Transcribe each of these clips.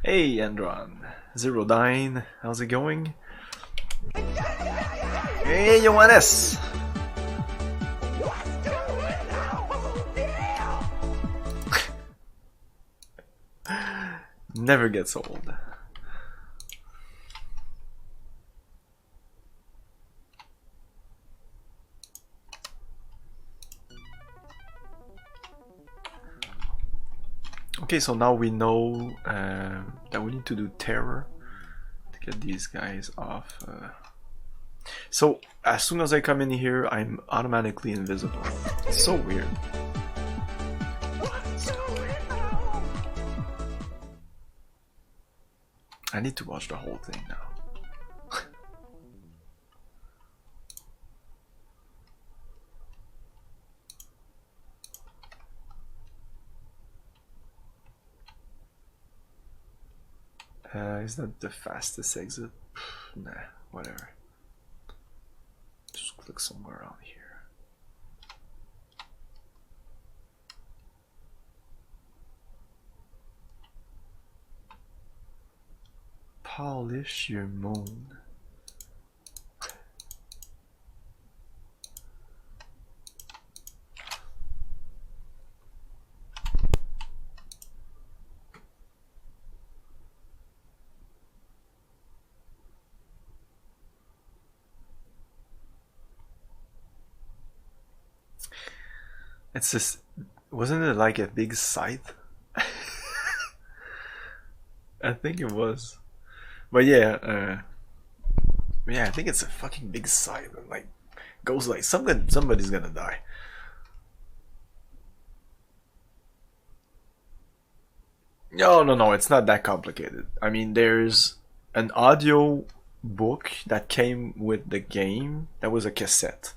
Hey Andron, Zero9, how's it going? Hey Johannes! Never gets old. Okay, so now we know that we need to do terror to get these guys off. So as soon as I come in here, I'm automatically invisible. It's so weird. I need to watch the whole thing now. Is that the fastest exit? Nah, whatever. Just click somewhere around here. Polish your moon. It's just, wasn't it like a big scythe? I think it was. But yeah, I think it's a fucking big scythe and like goes like somebody's gonna die. No, it's not that complicated. I mean, there's an audio book that came with the game that was a cassette.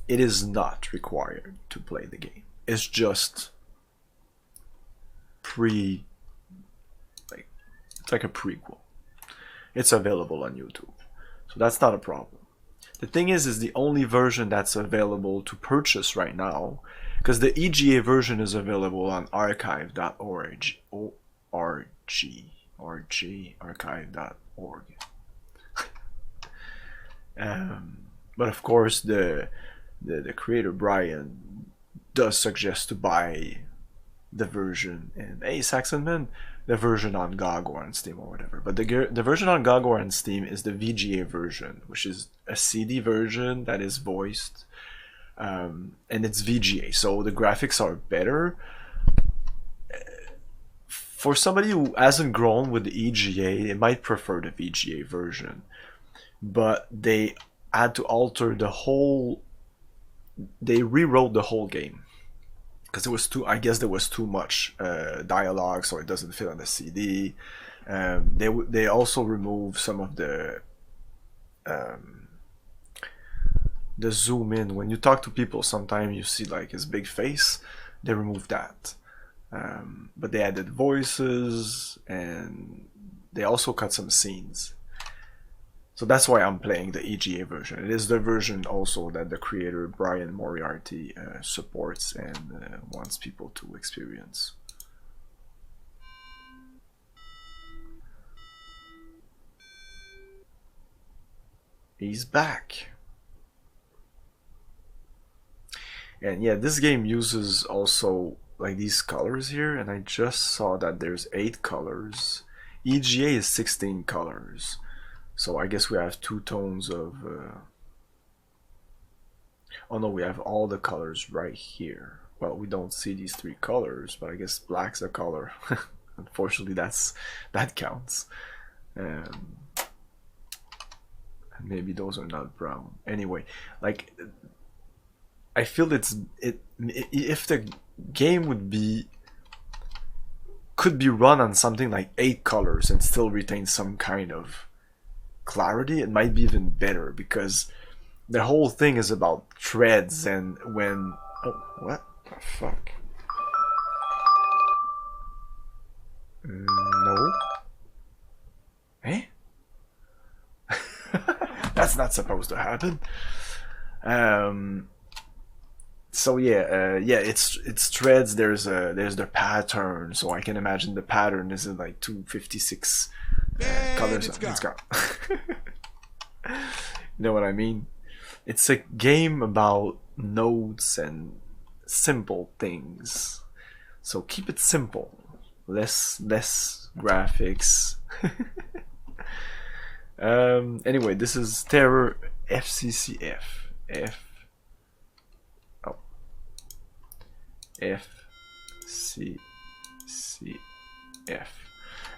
It is not required to play the game. It's just it's like a prequel. It's available on YouTube, so that's not a problem. The thing is the only version that's available to purchase right now, because the EGA version is available on archive.org, archive.org. But of course, the creator Brian does suggest to buy the version in Saxonman, the version on GOG or on Steam or whatever. But the version on GOG or on Steam is the VGA version, which is a CD version that is voiced, and it's VGA, so the graphics are better. For somebody who hasn't grown with the EGA, they might prefer the VGA version, but they had to alter the whole. They rewrote the whole game because it was I guess there was too much dialogue, so it doesn't fit on the CD. They also removed some of the zoom in. When you talk to people, sometimes you see like his big face. They removed that, but they added voices and they also cut some scenes. So that's why I'm playing the EGA version. It is the version also that the creator Brian Moriarty supports and wants people to experience. He's back. And yeah, this game uses also like these colors here, and I just saw that there's 8 colors. EGA is 16 colors. So I guess we have 2 tones of oh no, we have all the colors right here. Well, we don't see these 3 colors, but I guess black's a color. Unfortunately, that counts. And maybe those are not brown. Anyway, like I feel if the game could be run on something like 8 colors and still retain some kind of clarity, it might be even better, because the whole thing is about threads. And when what the fuck? No. Eh? That's not supposed to happen. So yeah, yeah, it's threads. There's the pattern. So I can imagine the pattern is in like 256 colors. It's gone. You know what I mean? It's a game about notes and simple things. So keep it simple. Less graphics. Anyway, this is Terror FCCF. FCCF.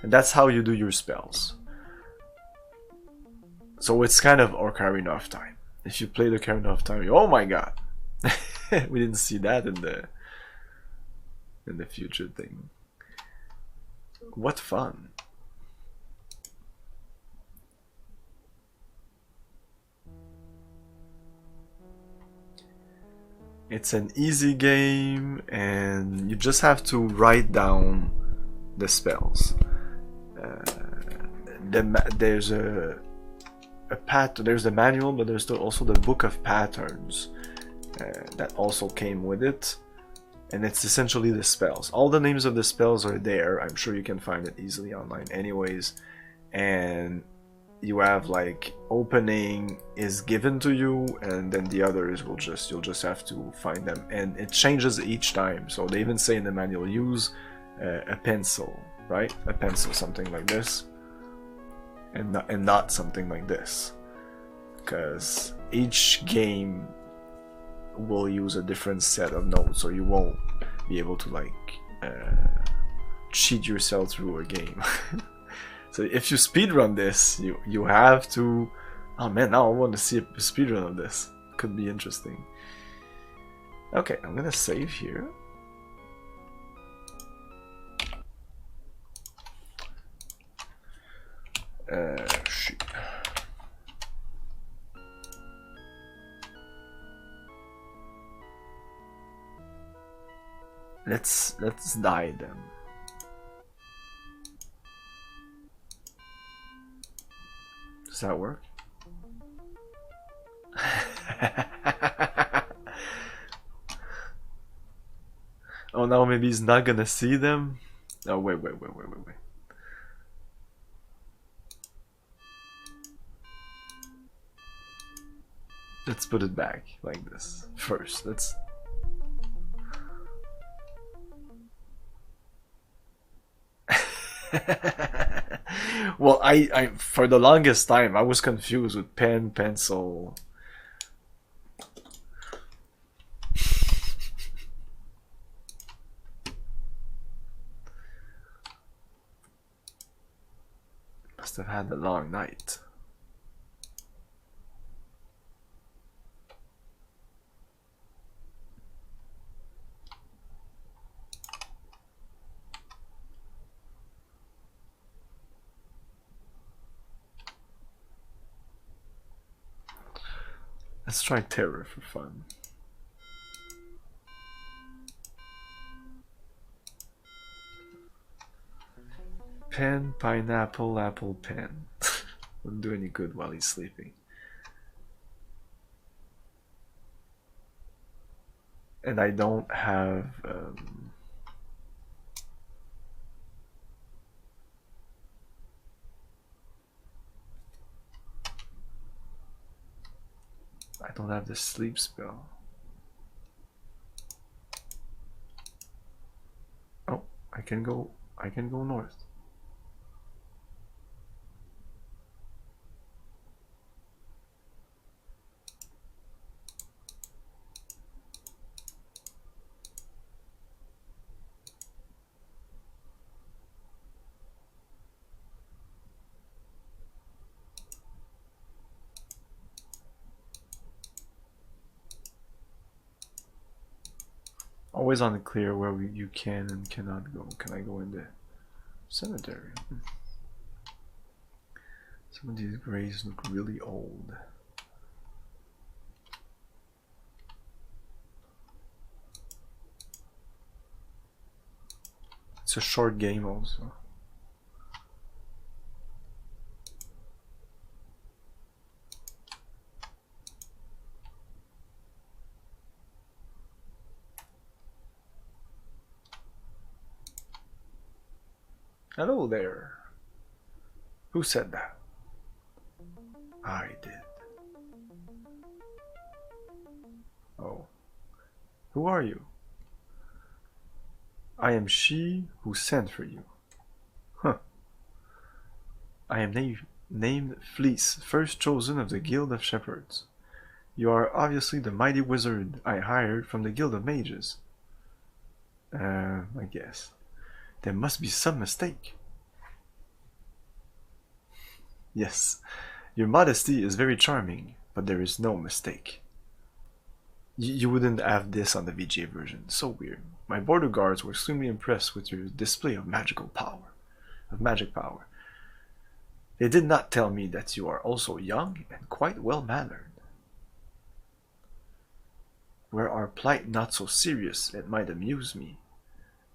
And that's how you do your spells. So it's kind of Ocarina of Time. If you play the Ocarina of Time, oh my god. We didn't see that in the future thing. What fun. It's an easy game and you just have to write down the spells. There's there's the manual, but there's also the book of patterns that also came with it, and it's essentially the spells. All the names of the spells are there. I'm sure you can find it easily online anyways, and you have like opening is given to you, and then the others will you'll just have to find them, and it changes each time. So they even say in the manual, use a pencil, right? A pencil, something like this, and not something like this, because each game will use a different set of notes, so you won't be able to like cheat yourself through a game. So if you speedrun this, you have to... Oh man, now I want to see a speedrun of this. Could be interesting. Okay, I'm gonna save here. Shoot. Let's die them. Does that work? Oh, now maybe he's not gonna see them. Oh, wait. Let's put it back like this first. Let's... Well, I for the longest time I was confused with pen, pencil. Must have had a long night. Let's try terror for fun. Pen, pineapple, apple, pen. Wouldn't do any good while he's sleeping. And I don't have... I don't have the sleep spell. Oh, I can go north. Always unclear where you can and cannot go. Can I go in the cemetery? Some of these graves look really old. It's a short game also. Hello there. Who said that? I did. Oh. Who are you? I am she who sent for you. Huh. I am named Fleece, first chosen of the Guild of Shepherds. You are obviously the mighty wizard I hired from the Guild of Mages. I guess. There must be some mistake. Yes, your modesty is very charming, but there is no mistake. You wouldn't have this on the VGA version. So weird. My border guards were extremely impressed with your display of magic power. They did not tell me that you are also young and quite well-mannered. Were our plight not so serious, it might amuse me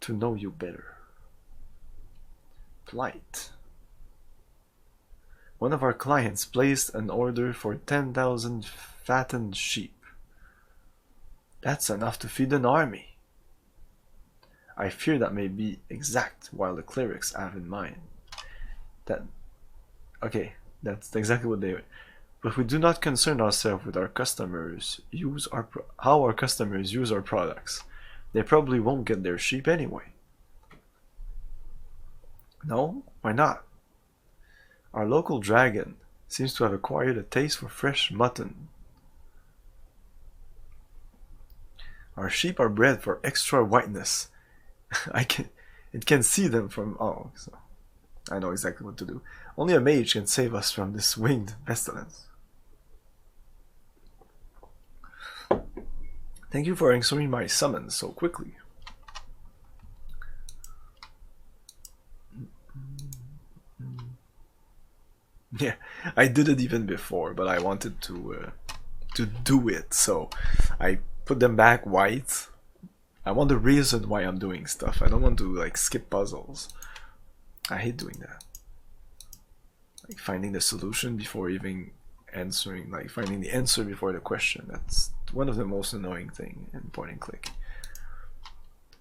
to know you better. Plight. One of our clients placed an order for 10,000 fattened sheep. That's enough to feed an army. I fear that may be exact while the clerics have in mind. Okay, that's exactly what they... But we do not concern ourselves with how our customers use our products. They probably won't get their sheep anyway. No? Why not? Our local dragon seems to have acquired a taste for fresh mutton. Our sheep are bred for extra whiteness. It can see them from... Oh, so I know exactly what to do. Only a mage can save us from this winged pestilence. Thank you for answering my summons so quickly. Yeah, I did it even before, but I wanted to do it, so I put them back white. I want the reason why I'm doing stuff. I don't want to like skip puzzles. I hate doing that. Like finding the solution before even answering, like finding the answer before the question. That's one of the most annoying thing in point and click.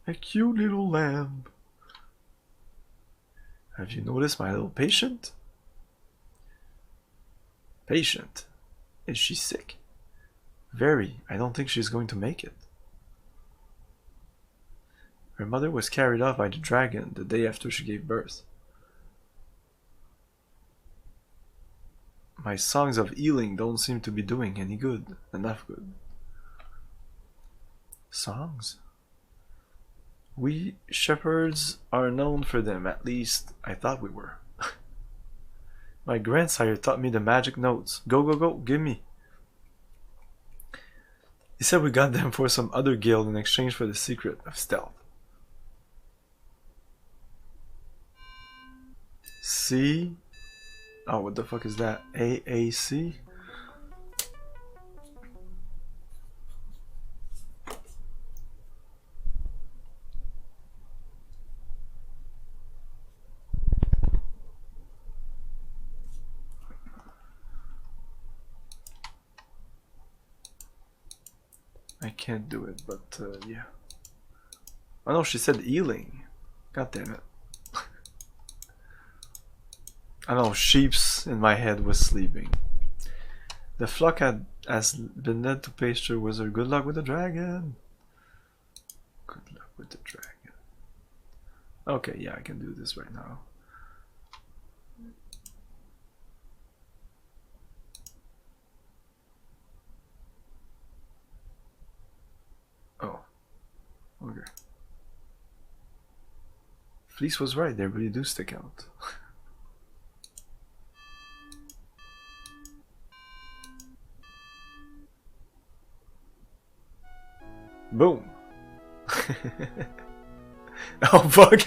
A cute little lamb. Have you noticed my little patient? Patient? Is she sick? Very. I don't think she's going to make it. Her mother was carried off by the dragon the day after she gave birth. My songs of healing don't seem to be doing any good. Enough good. Songs? We shepherds are known for them, at least I thought we were. My grandsire taught me the magic notes. Go, go, go, give me. He said we got them for some other guild in exchange for the secret of stealth. C? Oh, what the fuck is that? AAC? I can't do it, but yeah. Oh no, she said healing. God damn it. I know, sheeps in my head was sleeping. The flock has been led to pasture wizard. Good luck with the dragon. Good luck with the dragon. Okay, yeah, I can do this right now. Oh, okay. Fleece was right, they really do stick out. Boom. Oh fuck.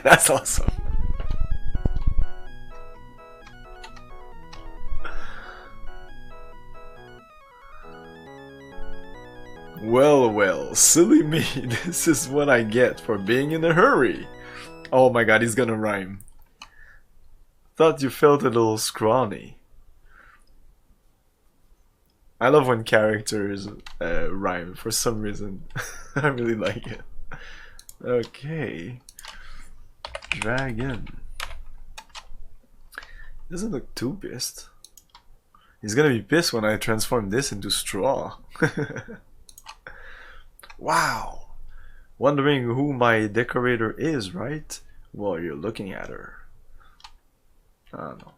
That's awesome. Well, well, silly me. This is what I get for being in a hurry. Oh my god, he's gonna rhyme. Thought you felt a little scrawny. I love when characters rhyme for some reason. I really like it. Okay. Dragon. Doesn't look too pissed. He's gonna be pissed when I transform this into straw. Wow. Wondering who my decorator is, right? Well, you're looking at her. I don't know.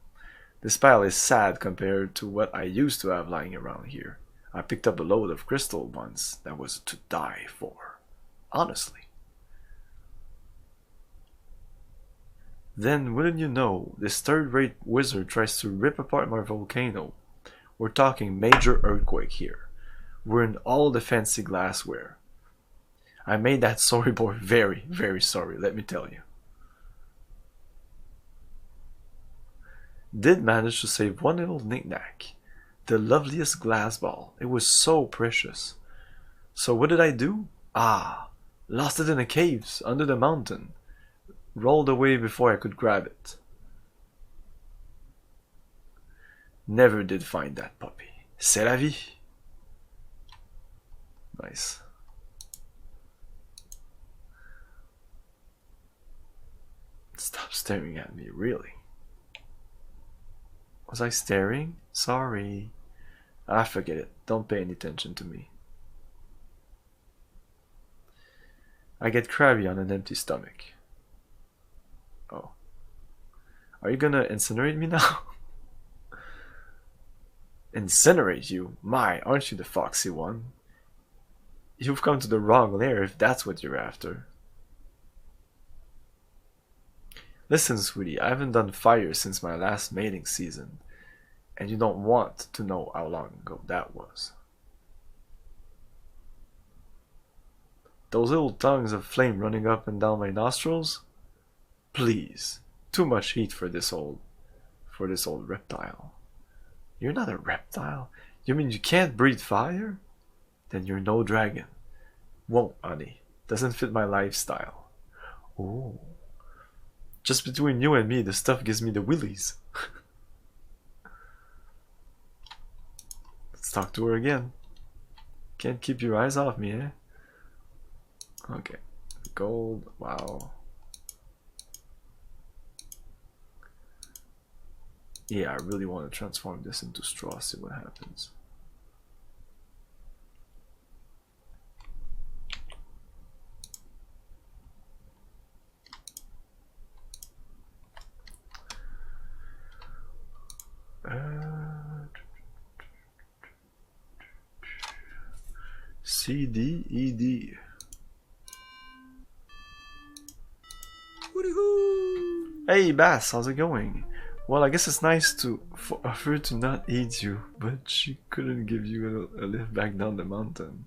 This pile is sad compared to what I used to have lying around here. I picked up a load of crystal once that was to die for. Honestly. Then, wouldn't you know, this third-rate wizard tries to rip apart my volcano. We're talking major earthquake here. We're in all the fancy glassware. I made that sorry boy very, very sorry, let me tell you. Did manage to save one little knick-knack. The loveliest glass ball. It was so precious. So what did I do? Ah, lost it in the caves, under the mountain. Rolled away before I could grab it. Never did find that puppy. C'est la vie. Nice. Stop staring at me, really. Was I staring? Sorry. Ah, forget it. Don't pay any attention to me. I get crabby on an empty stomach. Oh. Are you gonna incinerate me now? Incinerate you? My, aren't you the foxy one? You've come to the wrong lair if that's what you're after. Listen, sweetie, I haven't done fire since my last mating season, and you don't want to know how long ago that was. Those little tongues of flame running up and down my nostrils? Please, too much heat for this old reptile. You're not a reptile? You mean you can't breathe fire? Then you're no dragon. Won't, honey. Doesn't fit my lifestyle. Oh. Just between you and me, the stuff gives me the willies. Let's talk to her again. Can't keep your eyes off me, eh? Okay. Gold. Wow. Yeah, I really want to transform this into straw, see what happens. CDED. Hey Bass, how's it going? Well, I guess it's nice for her to not eat you, but she couldn't give you a lift back down the mountain.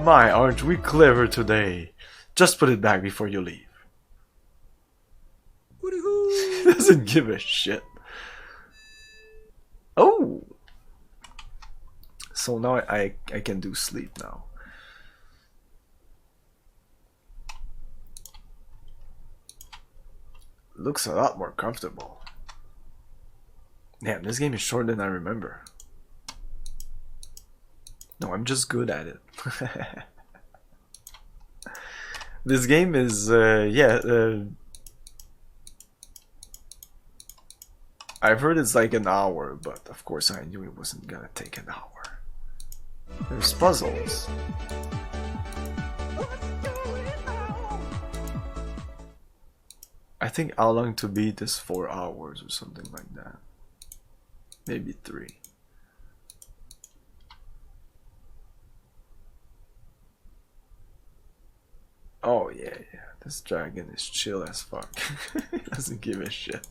My, aren't we clever today? Just put it back before you leave. Doesn't give a shit. Oh! So now I can do sleep now. Looks a lot more comfortable. Damn, this game is shorter than I remember. No, I'm just good at it. This game is, I've heard it's like an hour, but of course I knew it wasn't gonna take an hour. There's puzzles. I think how long to beat is 4 hours or something like that. Maybe 3. Oh yeah, this dragon is chill as fuck. He doesn't give a shit.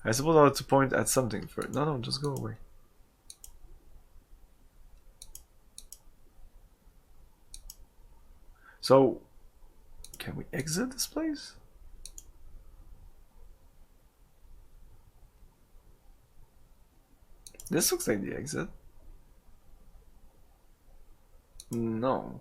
I suppose I had to point at something first. No, just go away. So, can we exit this place? This looks like the exit. No.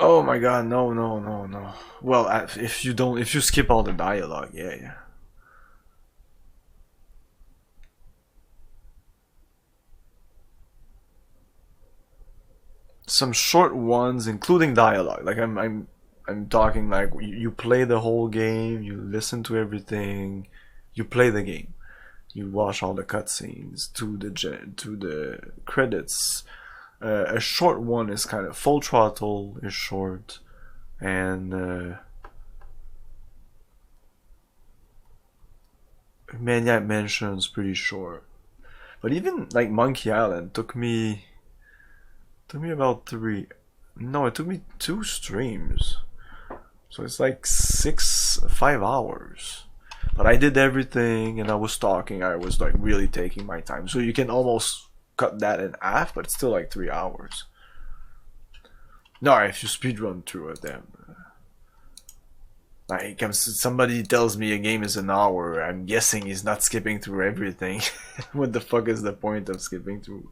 Oh my god, no, no, no, no. Well, if you don't, if you skip all the dialogue, yeah, yeah. Some short ones, including dialogue. Like I'm talking like you play the whole game, you listen to everything, you play the game, you watch all the cutscenes to the credits. A short one is kind of Full Throttle is short, and Maniac Mansion's pretty short. But even like Monkey Island took me about three. No, it took me 2 streams. So it's like 5 hours. But I did everything and I was talking. I was like really taking my time. So you can almost cut that in half, but it's still like 3 hours. No, if you speedrun through it, then like somebody tells me a game is an hour, I'm guessing he's not skipping through everything. What the fuck is the point of skipping through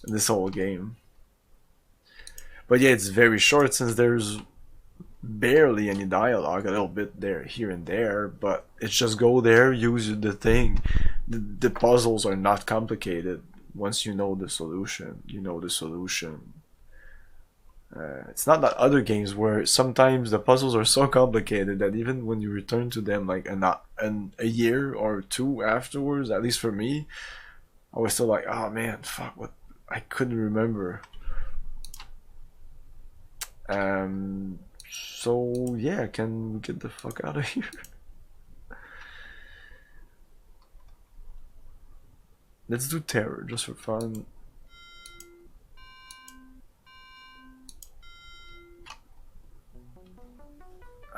this whole game? But yeah, it's very short since there's barely any dialogue, a little bit there, here and there, but it's just go there, use the thing. The puzzles are not complicated. Once you know the solution, you know the solution. It's not like other games where sometimes the puzzles are so complicated that even when you return to them like a year or two afterwards, at least for me, I was still like, oh man, fuck, what, I couldn't remember. So yeah, can we get the fuck out of here? Let's do terror just for fun.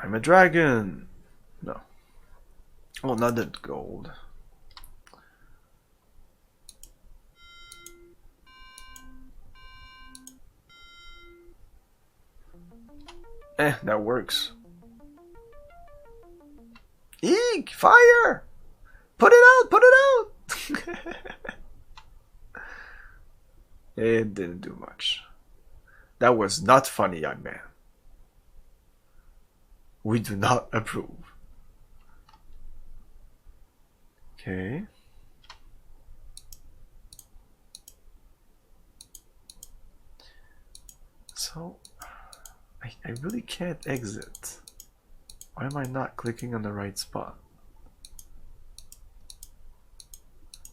I'm a dragon. No. Oh, not that gold. That works. Eek! Fire! Put it out! Put it out! It didn't do much. That was not funny, young man. We do not approve. Okay. So, I really can't exit. Why am I not clicking on the right spot?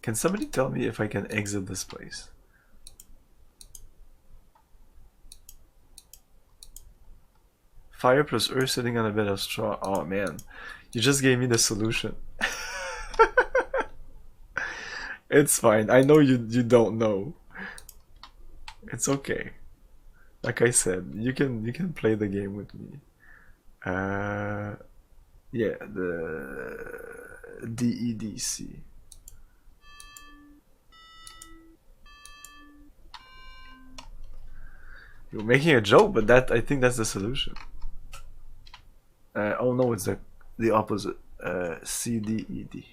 Can somebody tell me if I can exit this place? Fire plus earth sitting on a bed of straw. Oh man, you just gave me the solution. It's fine. I know you don't know. It's okay. Like I said, you can play the game with me. Yeah, the DEDC. You're making a joke, but that I think that's the solution. Oh no, it's the opposite. CDED.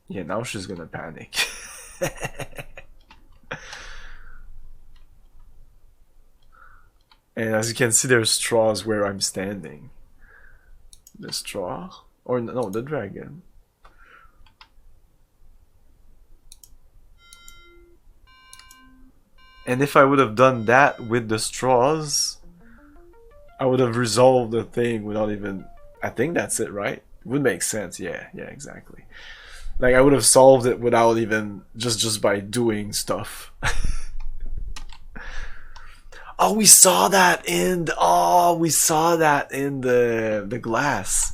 Yeah, now she's gonna panic. And as you can see, there's straws where I'm standing. The straw? Or no, the dragon. And if I would have done that with the straws, I would have resolved the thing without even... I think that's it, right? It would make sense, yeah, exactly. Like, I would have solved it without even... Just by doing stuff. Oh, we saw that in... we saw that in the glass.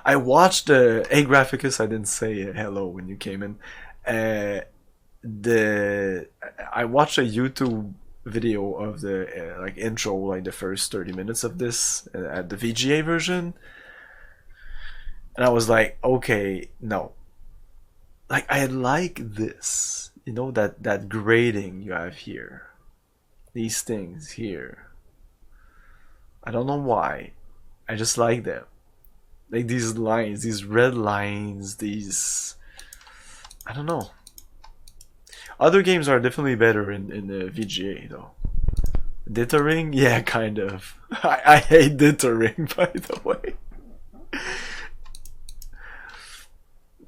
I watched the... Hey, Graphicus, I didn't say hello when you came in. I watched a YouTube video of the like intro, like the first 30 minutes of this at the VGA version, and I was like, okay, no, like I like this, you know, that grading you have here, these things here. I don't know why. I just like them. Like these lines, these red lines, these... I don't know. Other games are definitely better in the VGA though. Dithering? Yeah, kind of. I hate dithering, by the way.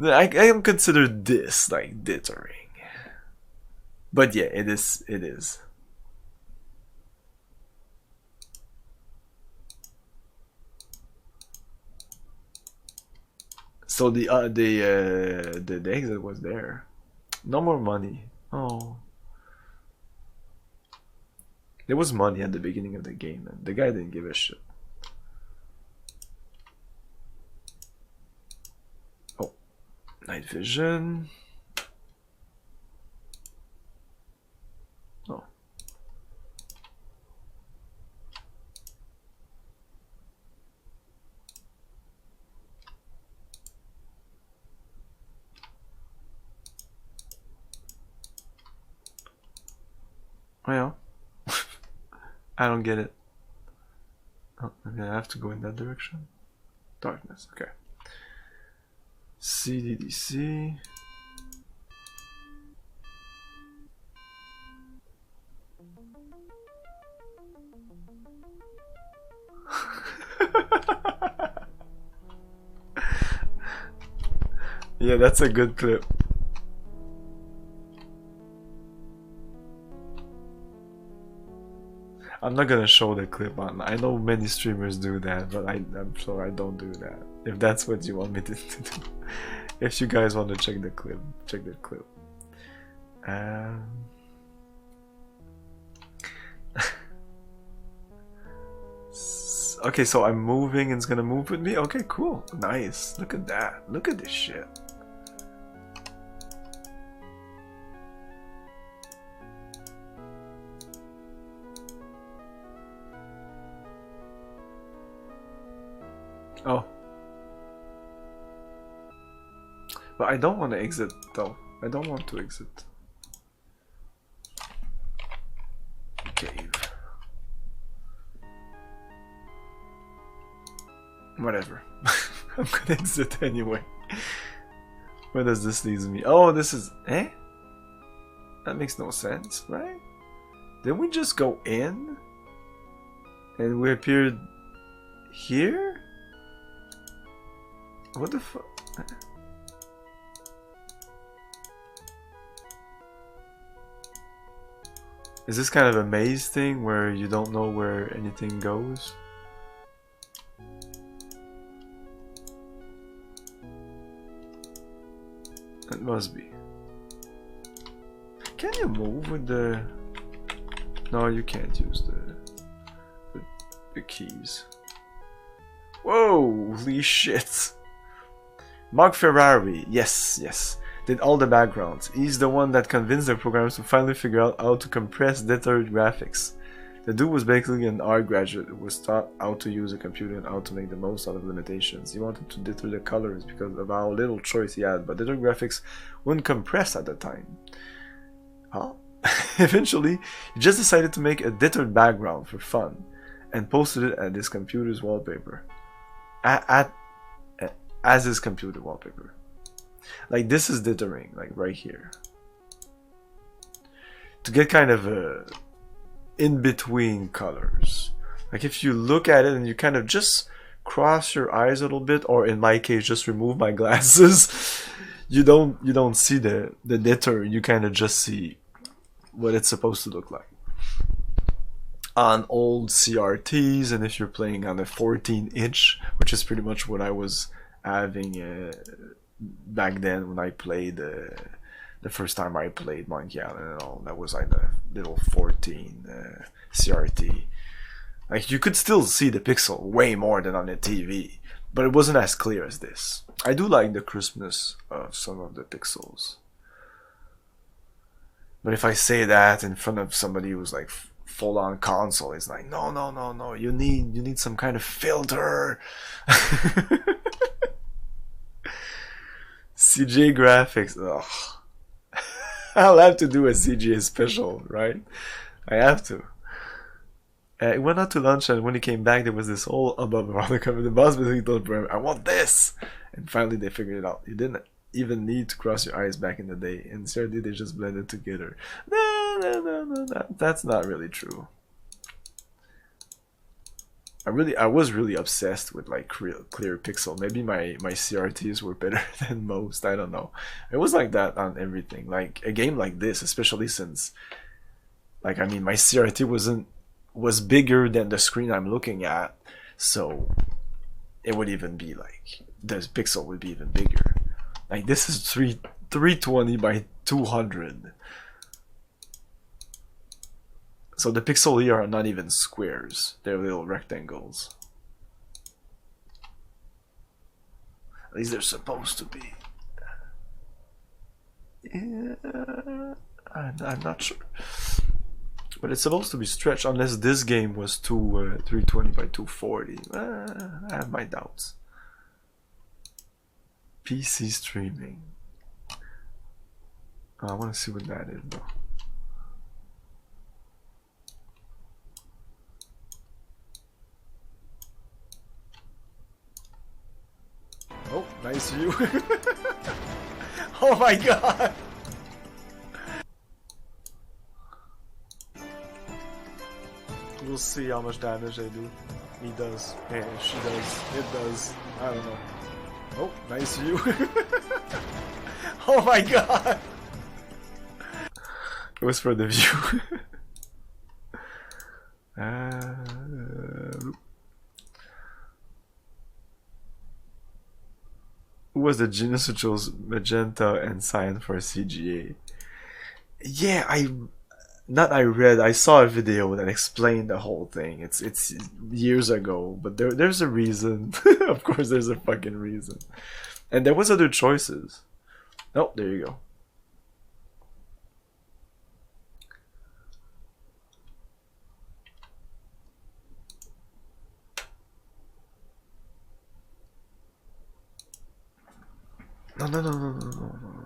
I don't consider this like dithering. But yeah, it is. It is. So the exit was there. No more money. Oh. There was money at the beginning of the game, and the guy didn't give a shit. Oh, night vision. Oh. Well, I don't get it. Oh, maybe I have to go in that direction. Darkness, okay. CDDC. Yeah, that's a good clip. I'm not gonna show the clip on. I know many streamers do that, but I'm sure I don't do that. If that's what you want me to do. If you guys want to check the clip, check the clip. Okay, so I'm moving and it's gonna move with me? Okay, cool. Nice. Look at that. Look at this shit. Oh. But I don't want to exit though. I don't want to exit. Cave. Whatever. I'm gonna exit anyway. Where does this lead me? Oh, this is... Eh? That makes no sense, right? Didn't we just go in? And we appeared here? What the fuck? Is this kind of a maze thing where you don't know where anything goes? It must be. Can you move with the... No, you can't use the keys. Whoa, holy shit. Mark Ferrari, yes, did all the backgrounds. He's the one that convinced the programmers to finally figure out how to compress deterred graphics. The dude was basically an art graduate who was taught how to use a computer and how to make the most out of limitations. He wanted to deter the colors because of how little choice he had, but deterred graphics wouldn't compress at the time. Huh? Eventually, he just decided to make a deterred background for fun and posted it at his computer's wallpaper. As his computer wallpaper. Like this is dithering, like right here. To get kind of a in-between colors. Like if you look at it and you kind of just cross your eyes a little bit, or in my case just remove my glasses, you don't see the dither, you kind of just see what it's supposed to look like. On old CRTs, and if you're playing on a 14-inch, which is pretty much what I was having back then when I played the first time I played Monkey Island and all, that was like a little 14 CRT. Like you could still see the pixel way more than on the TV, but it wasn't as clear as this. I do like the crispness of some of the pixels, but if I say that in front of somebody who's like full-on console, it's like no, you need some kind of filter. CGA graphics, ugh. I'll have to do a CGA special, right? I have to. He went out to lunch, and when he came back, there was this whole hubbub around the company. The boss basically told him, "I want this," and finally they figured it out. You didn't even need to cross your eyes back in the day. In CRD, they just blended together. No, that's not really true. I was really obsessed with like clear pixel. Maybe my CRTs were better than most. I don't know. It was like that on everything. Like a game like this, especially since, like, I mean, my CRT was bigger than the screen I'm looking at, so it would even be like the pixel would be even bigger. Like this is 320 by 200, so the pixel here are not even squares; they're little rectangles. At least they're supposed to be. Yeah, I'm not sure. But it's supposed to be stretched, unless this game was 320 by 240. I have my doubts. PC streaming. Oh, I want to see what that is though. Oh, nice view. Oh my god. We'll see how much damage they do. He does. Yeah, she does. It does. I don't know. Oh, nice view. Oh my god. It was for the view. Who was the genius who chose magenta and cyan for CGA? Yeah, I saw a video that explained the whole thing. It's years ago, but there's a reason. Of course there's a fucking reason. And there was other choices. Oh, there you go. No.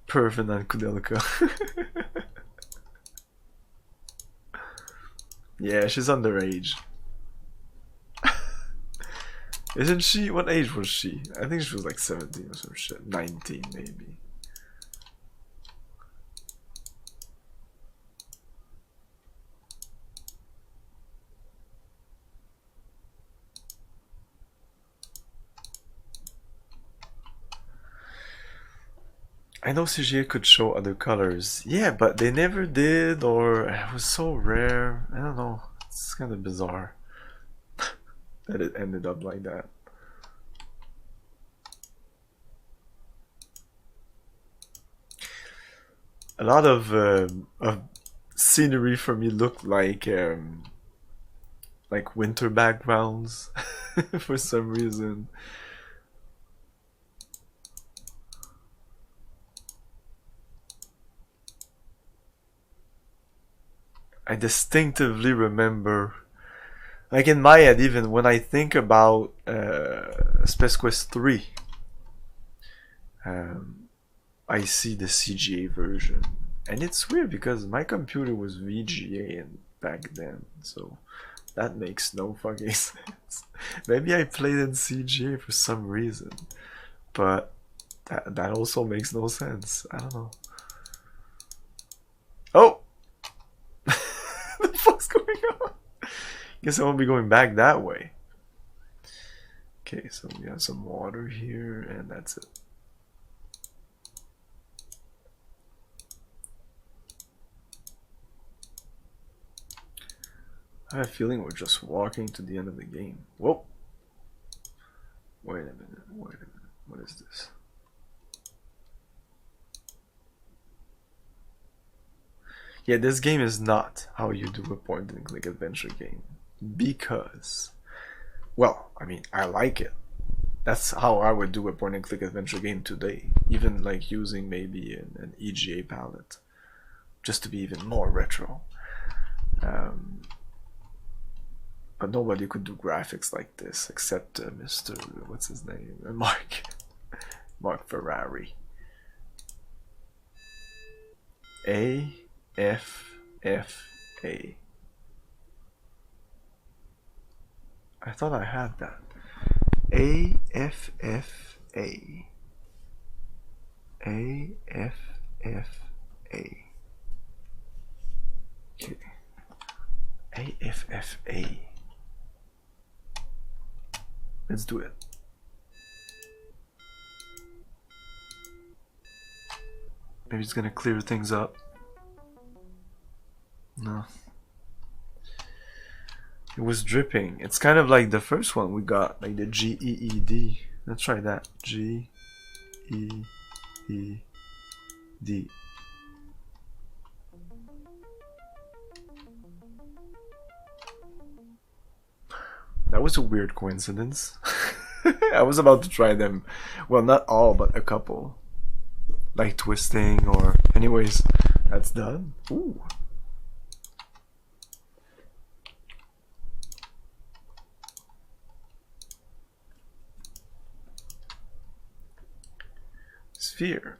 Perfect on Kudelka. Yeah, she's underage. Isn't she? What age was she? I think she was like 17 or some shit. 19 maybe. I know CGA could show other colors. Yeah, but they never did, or it was so rare. I don't know. It's kind of bizarre that it ended up like that. A lot of scenery for me looked like winter backgrounds for some reason. I distinctively remember, like in my head, even when I think about Space Quest 3, I see the CGA version. And it's weird because my computer was VGA back then, so that makes no fucking sense. Maybe I played in CGA for some reason, but that also makes no sense. I don't know. Oh! What the fuck's going on? Guess I won't be going back that way. Okay, so we have some water here, and that's it. I have a feeling we're just walking to the end of the game. Whoa! Wait a minute, what is this? Yeah, this game is not how you do a point-and-click adventure game. Because, well, I mean, I like it. That's how I would do a point-and-click adventure game today. Even like using maybe an EGA palette. Just to be even more retro. But nobody could do graphics like this except Mr. what's his name? Mark. Mark Ferrari. A F F A. I thought I had that. A F F A. A F F A. Okay. A F F A. Let's do it. Maybe it's gonna clear things up. No. It was dripping. It's kind of like the first one we got, like the G-E-E-D. Let's try that. G-E-E-D. That was a weird coincidence. I was about to try them. Well, not all, but a couple. Like twisting or... Anyways, that's done. Ooh. Sphere.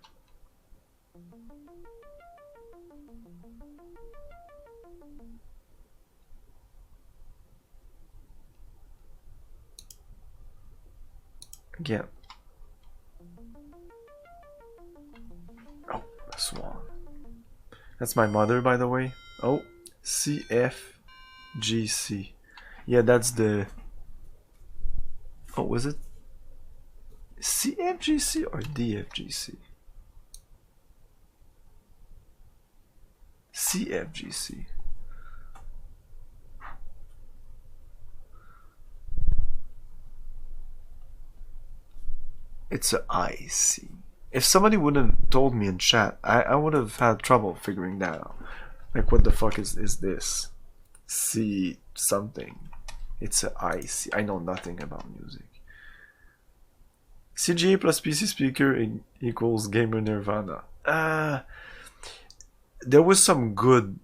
Again. Oh, a swan. That's my mother, by the way. Oh, CFGC. Yeah, that's the... Oh, was it CFGC or DFGC? CFGC. It's a IC. If somebody wouldn't have told me in chat, I would have had trouble figuring that out. Like, what the fuck is this? C something. It's a IC. I know nothing about music. CGA plus PC speaker equals gamer nirvana. There was some good...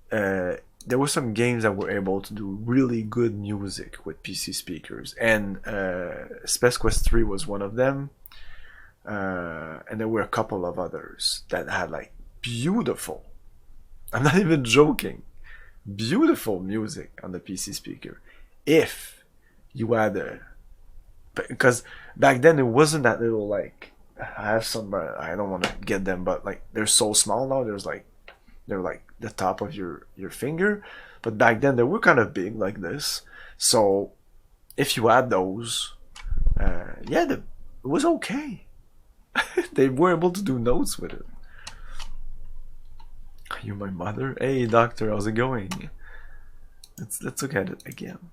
there were some games that were able to do really good music with PC speakers, and Space Quest 3 was one of them, and there were a couple of others that had like beautiful, I'm not even joking, beautiful music on the PC speaker. If you had a... Because back then it wasn't that little, like, I have some, I don't want to get them, but like they're so small now, they're like the top of your finger, but back then they were kind of big like this. So if you had those, yeah, it was okay. They were able to do notes with it. Are you my mother? Hey doctor, how's it going? Let's look at it again.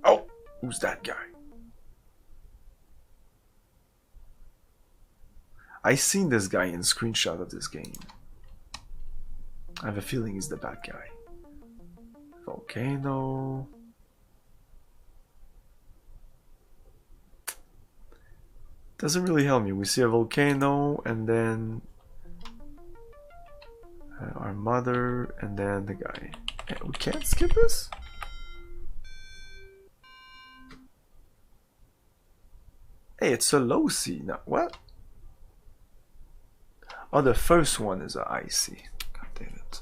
Oh, who's that guy? I seen this guy in screenshot of this game. I have a feeling he's the bad guy. Volcano. Doesn't really help me. We see a volcano and then our mother and then the guy. We can't skip this? Hey, it's a low C. No, what? Oh, the first one is a IC. God damn it.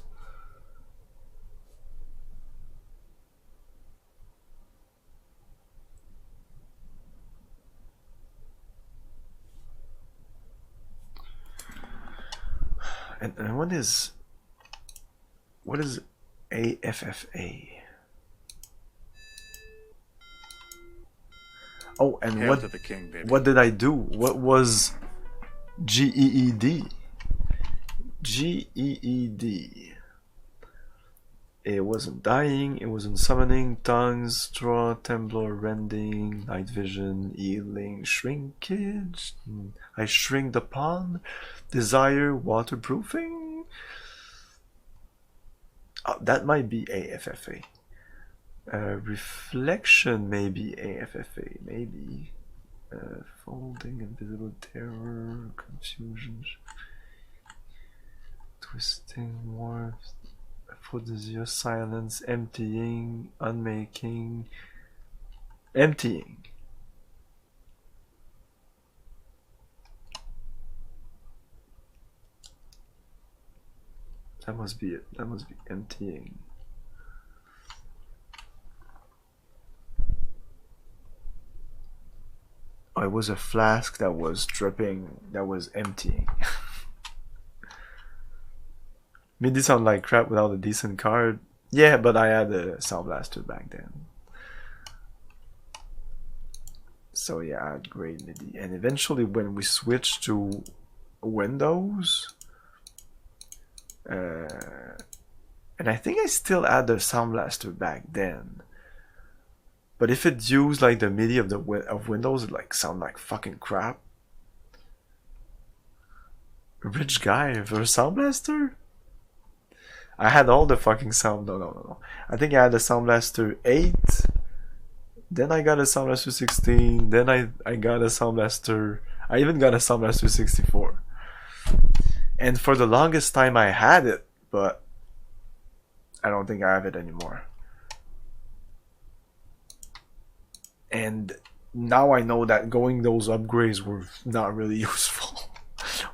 And what is AFFA? Oh, and Hail to the king, baby. what did I do? What was GEED? GEED. It wasn't dying, it wasn't summoning, tongues, straw, temblor, rending, night vision, healing, shrinkage. I shrink the pond, desire, waterproofing. Oh, that might be AFFA. Reflection, maybe AFFA, maybe. Folding, invisible terror, confusion, twisting, warmth, aphodisia, silence, emptying, unmaking, emptying. That must be it. That must be emptying. Oh, it was a flask that was dripping, that was emptying. MIDI sound like crap without a decent card. Yeah, but I had a Sound Blaster back then. So yeah, I had great MIDI. And eventually when we switched to Windows, and I think I still had the Sound Blaster back then. But if it used like the MIDI of Windows, it like sound like fucking crap. Rich guy for a Sound Blaster? I had all the fucking sound. No. I think I had a Sound Blaster 8. Then I got a Sound Blaster 16. Then I got a Sound Blaster. I even got a Sound Blaster 64. And for the longest time I had it, but I don't think I have it anymore. And now I know that going those upgrades were not really useful.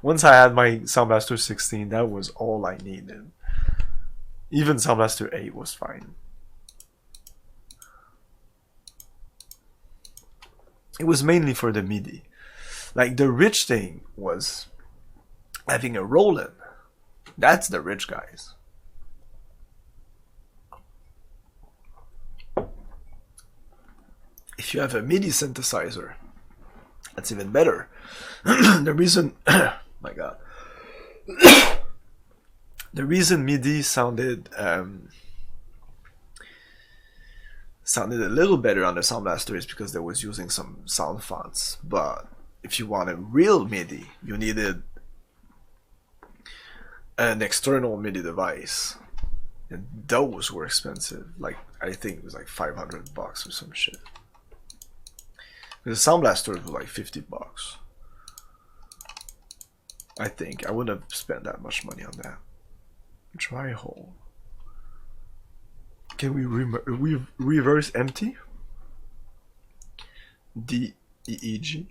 Once I had my Sound Blaster 16, that was all I needed. Even Sound Blaster 8 was fine. It was mainly for the MIDI. Like the rich thing was having a Roland. That's the rich guys. If you have a MIDI synthesizer, that's even better. The reason, my god, the reason MIDI sounded a little better on the Sound Blaster is because they was using some sound fonts. But if you want a real MIDI, you needed an external MIDI device, and those were expensive. Like I think it was like $500 or some shit. The Sound Blaster was like $50. I think I wouldn't have spent that much money on that. Dry hole. Can we reverse empty? DEEG.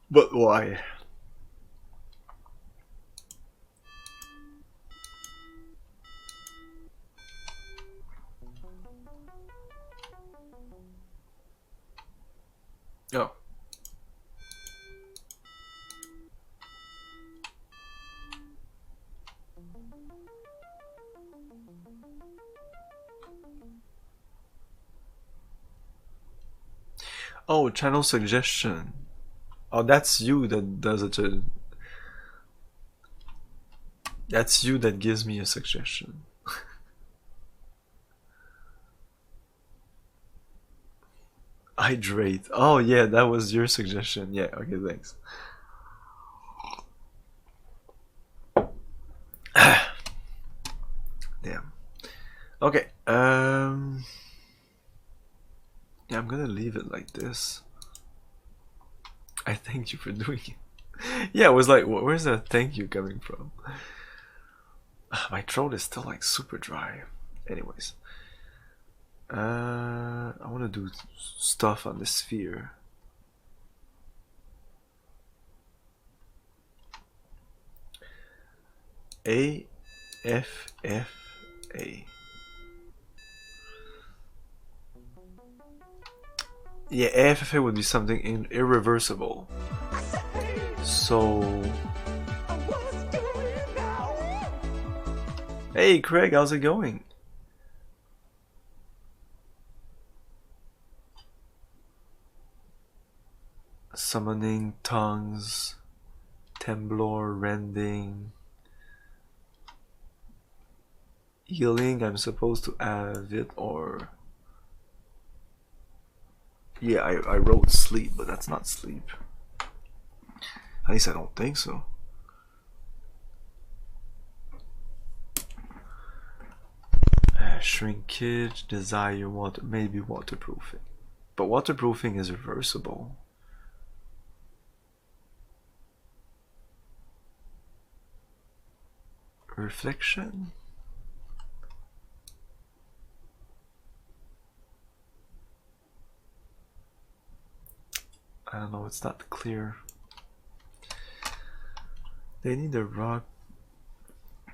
But why? Oh. Oh, channel suggestion. Oh, that's you that does it. That's you that gives me a suggestion. Hydrate. Oh yeah, that was your suggestion. Yeah, okay, thanks. Damn. Okay. Yeah, I'm gonna leave it like this. I thank you for doing it. Yeah, it was like, where's that thank you coming from? My throat is still like super dry. Anyways. I want to do stuff on the sphere. A F F A. Yeah, AFFA would be something irreversible. So. Hey Craig, how's it going? Summoning tongues, temblor, rending, healing. I'm supposed to have it, or yeah, I wrote sleep, but that's not sleep. At least I don't think so. Shrinkage, desire, water, maybe waterproofing, but waterproofing is reversible. Reflection. I don't know, it's not clear. They need a rock.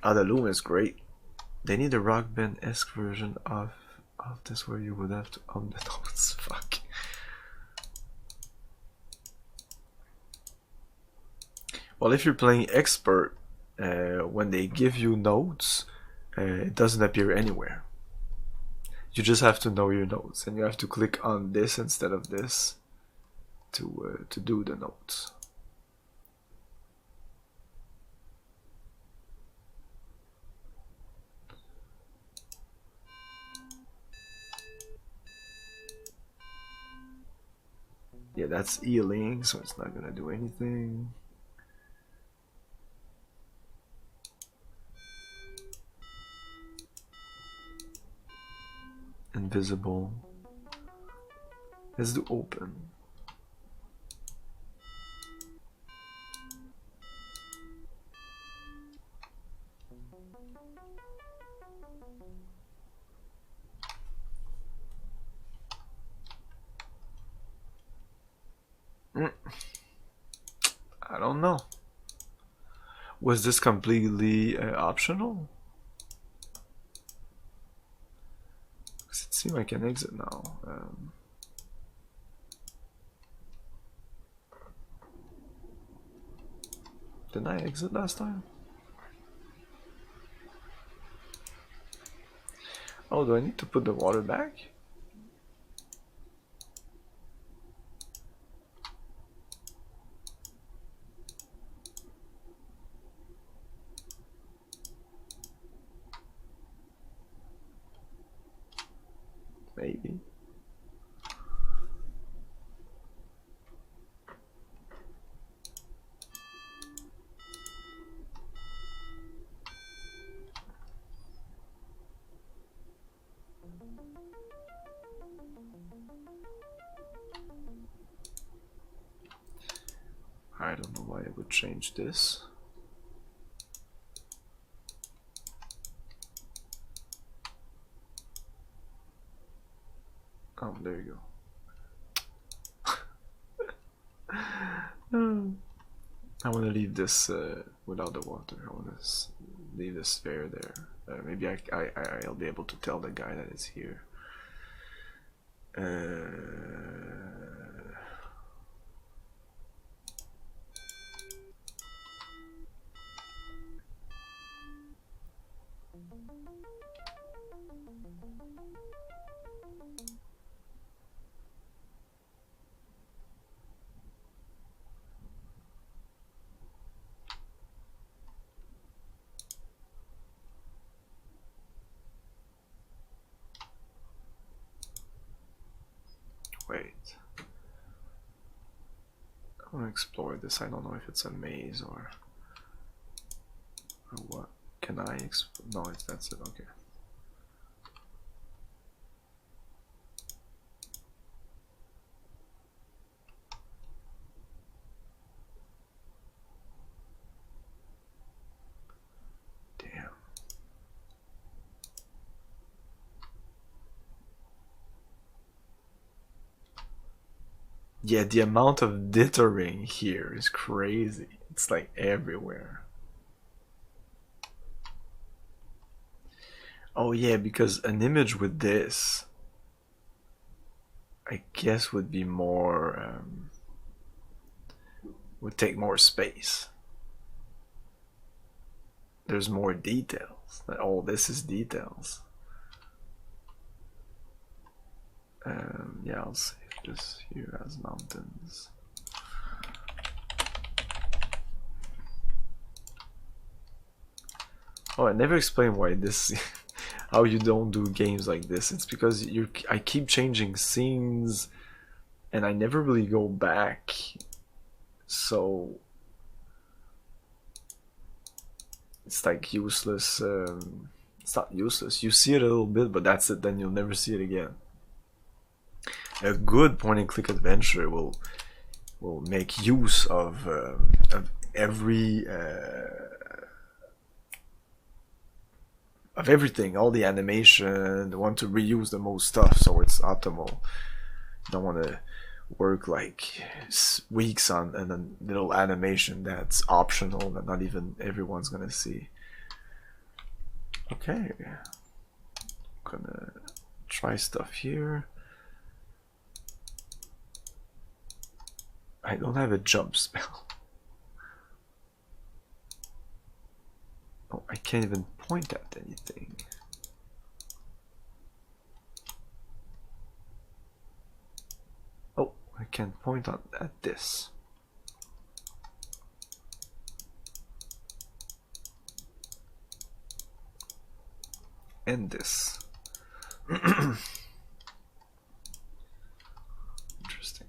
Oh, the Loom is great. They need a rock band-esque version of this where you would have to the notes. Fuck. Well, if you're playing expert, when they give you notes, it doesn't appear anywhere. You just have to know your notes, and you have to click on this instead of this to do the notes. Yeah, that's E-Link, so it's not gonna do anything. Invisible. Let's do open. I don't know. Was this completely optional? Because it seemed like an exit now. Didn't I exit last time? Oh, do I need to put the water back? Maybe. I don't know why I would change this. Oh, there you go. I want to leave this without the water. I want to leave the sphere there. Maybe I'll be able to tell the guy that it's here. Wait. I want to explore this. I don't know if it's a maze or what. Can I explore? No, that's it. Okay. Damn. Yeah, the amount of dithering here is crazy. It's like everywhere. Oh yeah, because an image with this, I guess, would be more, would take more space. There's more details. All this is details. Yeah, I'll save this here as mountains. Oh, I never explained why this, how you don't do games like this. It's because I keep changing scenes, and I never really go back. So it's like useless. It's not useless. You see it a little bit, but that's it. Then you'll never see it again. A good point-and-click adventure will make use of every of everything, all the animation. They want to reuse the most stuff, so it's optimal. You don't want to work like weeks on a little animation that's optional that not even everyone's gonna see. Okay, gonna try stuff here. I don't have a jump spell. Oh, I can't even point at anything. Oh, I can point at this. And this. Interesting.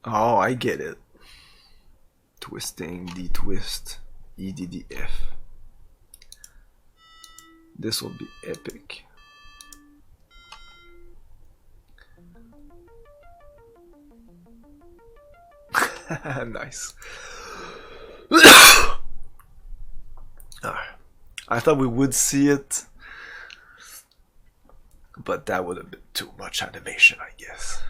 Oh, I get it. Twisting, detwist, EDDF. This will be epic. Nice. I thought we would see it, but that would have been too much animation, I guess.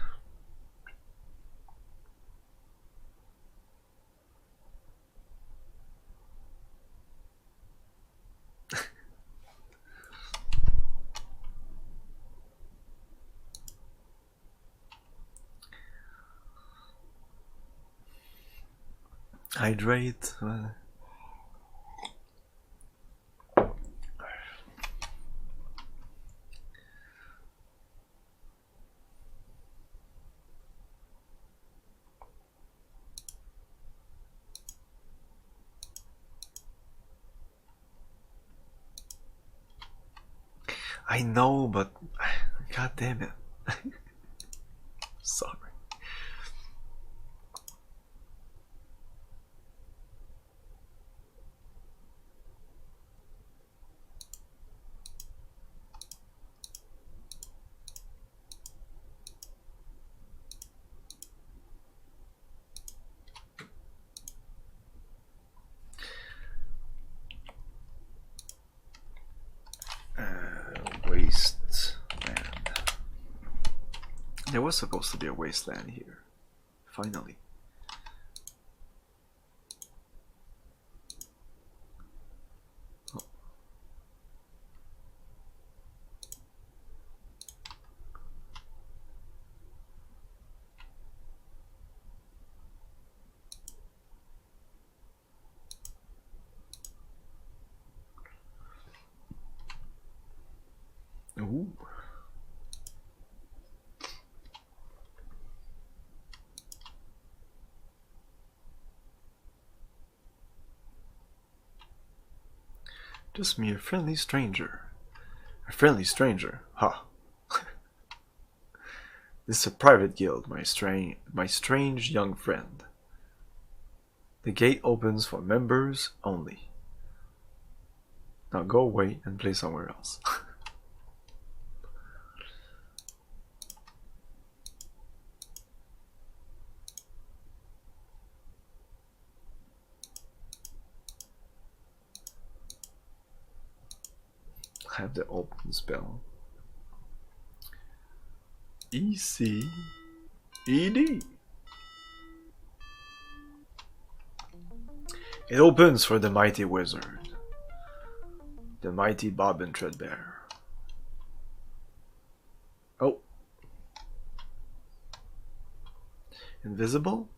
Hydrate. I know, but god damn it. Sorry. Wasteland. There was supposed to be a wasteland here. Finally. Oh. Ooh. Just me, a friendly stranger. A friendly stranger? Huh. This is a private guild, my strange young friend. The gate opens for members only. Now go away and play somewhere else. Have the open spell. ECED. It opens for the mighty wizard, the mighty Bobbin Threadbare. Oh, invisible.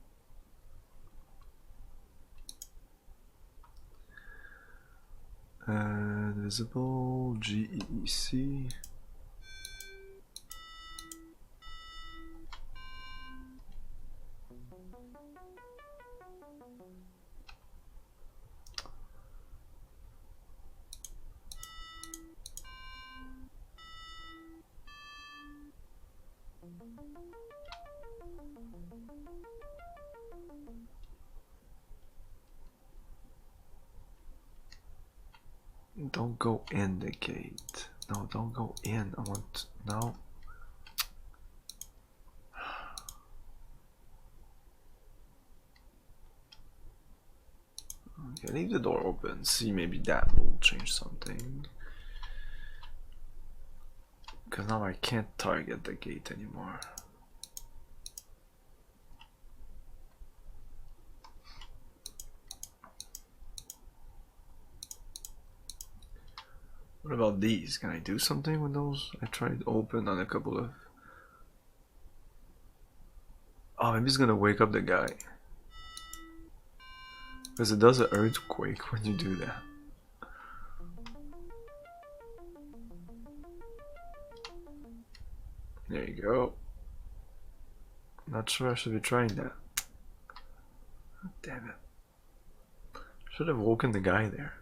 Invisible GEEC. Don't go in the gate. No, don't go in. I want no. Okay, leave the door open. See, maybe that will change something. Because now I can't target the gate anymore. What about these? Can I do something with those? I tried open on a couple of... Oh, maybe it's gonna wake up the guy. Because it does an earthquake when you do that. There you go. Not sure I should be trying that. Damn it. Should have woken the guy there.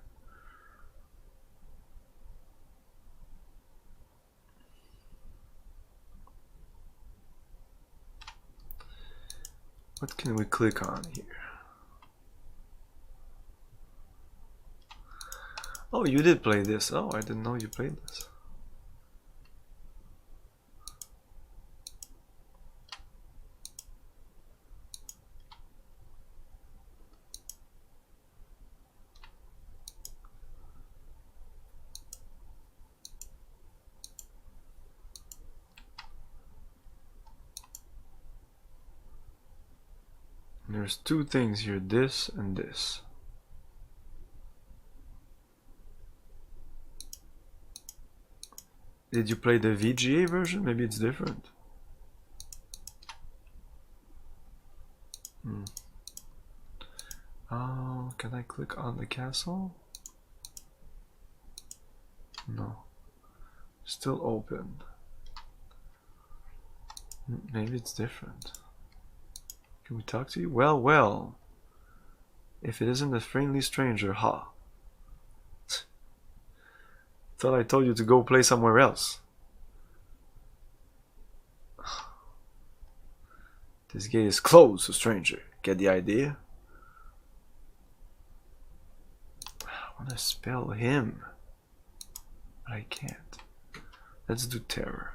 What can we click on here? Oh, you did play this. Oh, I didn't know you played this. There's two things here, this and this. Did you play the VGA version? Maybe it's different. Oh, can I click on the castle? No. Still open. Maybe it's different. Can we talk to you? Well, well. If it isn't a friendly stranger, ha. Thought I told you to go play somewhere else. This gate is closed, so stranger. Get the idea? I want to spell him, but I can't. Let's do terror.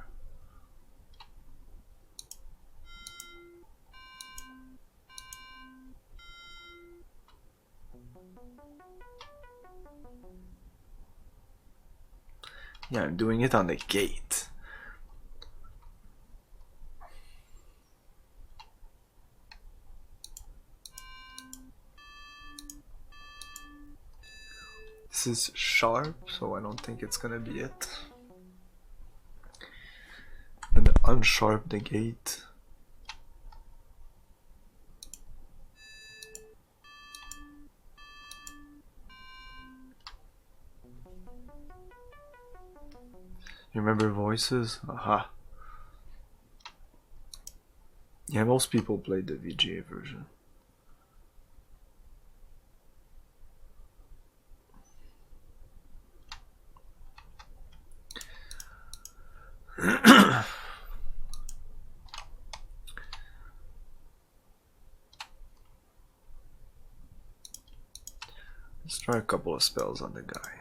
Yeah, I'm doing it on the gate. This is sharp, so I don't think it's gonna be it. I'm gonna unsharp the gate. You remember voices? Aha. Yeah, most people played the VGA version. Let's try a couple of spells on the guy.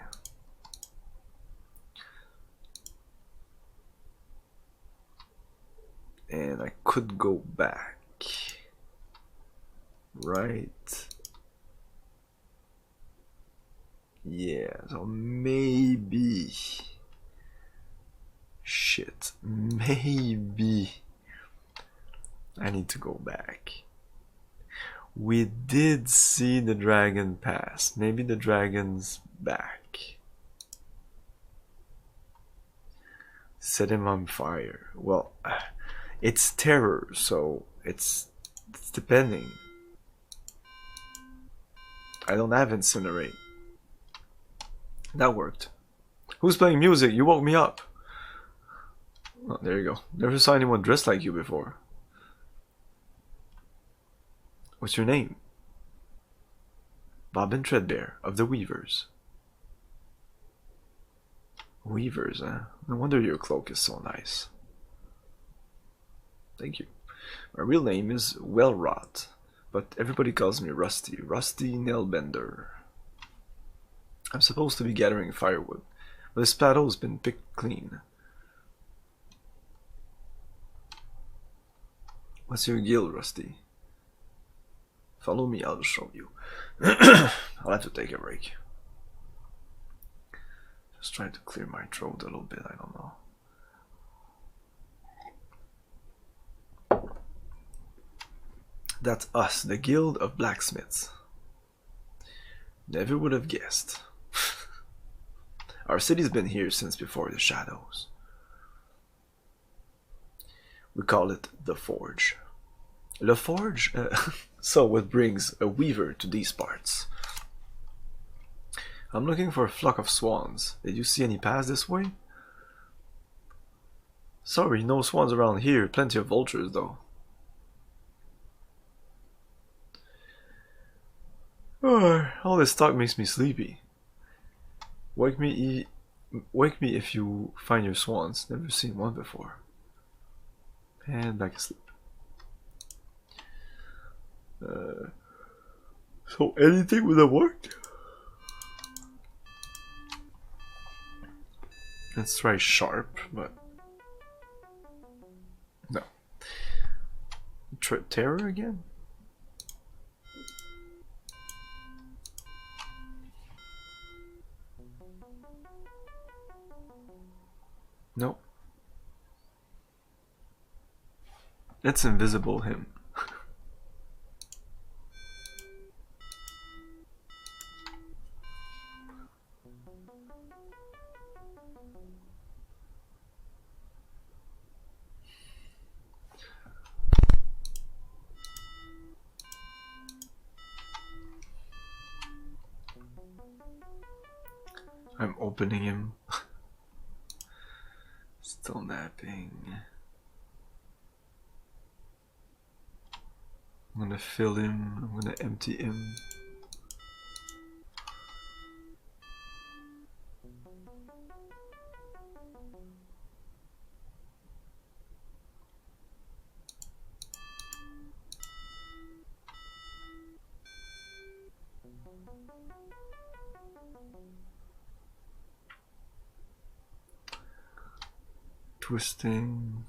And I could go back, right? Yeah, so maybe, shit, maybe I need to go back. We did see the dragon pass. Maybe the dragon's back. Set him on fire. Well, it's terror, so it's depending. I don't have incinerate. That worked. Who's playing music? You woke me up. Oh, there you go. Never saw anyone dressed like you before. What's your name? Bobbin Treadbear of the Weavers. Weavers, huh? No wonder your cloak is so nice. Thank you. My real name is Wellrot, but everybody calls me Rusty. Rusty Nailbender. I'm supposed to be gathering firewood, but this plateau's been picked clean. What's your guild, Rusty? Follow me, I'll show you. I'll have to take a break. Just trying to clear my throat a little bit, I don't know. That's us, the Guild of Blacksmiths. Never would have guessed. Our city's been here since before the Shadows. We call it the Forge. The Forge? So what brings a weaver to these parts? I'm looking for a flock of swans. Did you see any pass this way? Sorry, no swans around here. Plenty of vultures though. Oh, all this talk makes me sleepy. Wake me if you find your swans. Never seen one before. And back asleep. So anything would have worked? Let's try sharp, but no. Terror again? No. Let's invisible him. I'm opening him. Still napping. I'm gonna fill him, I'm gonna empty him. Twisting.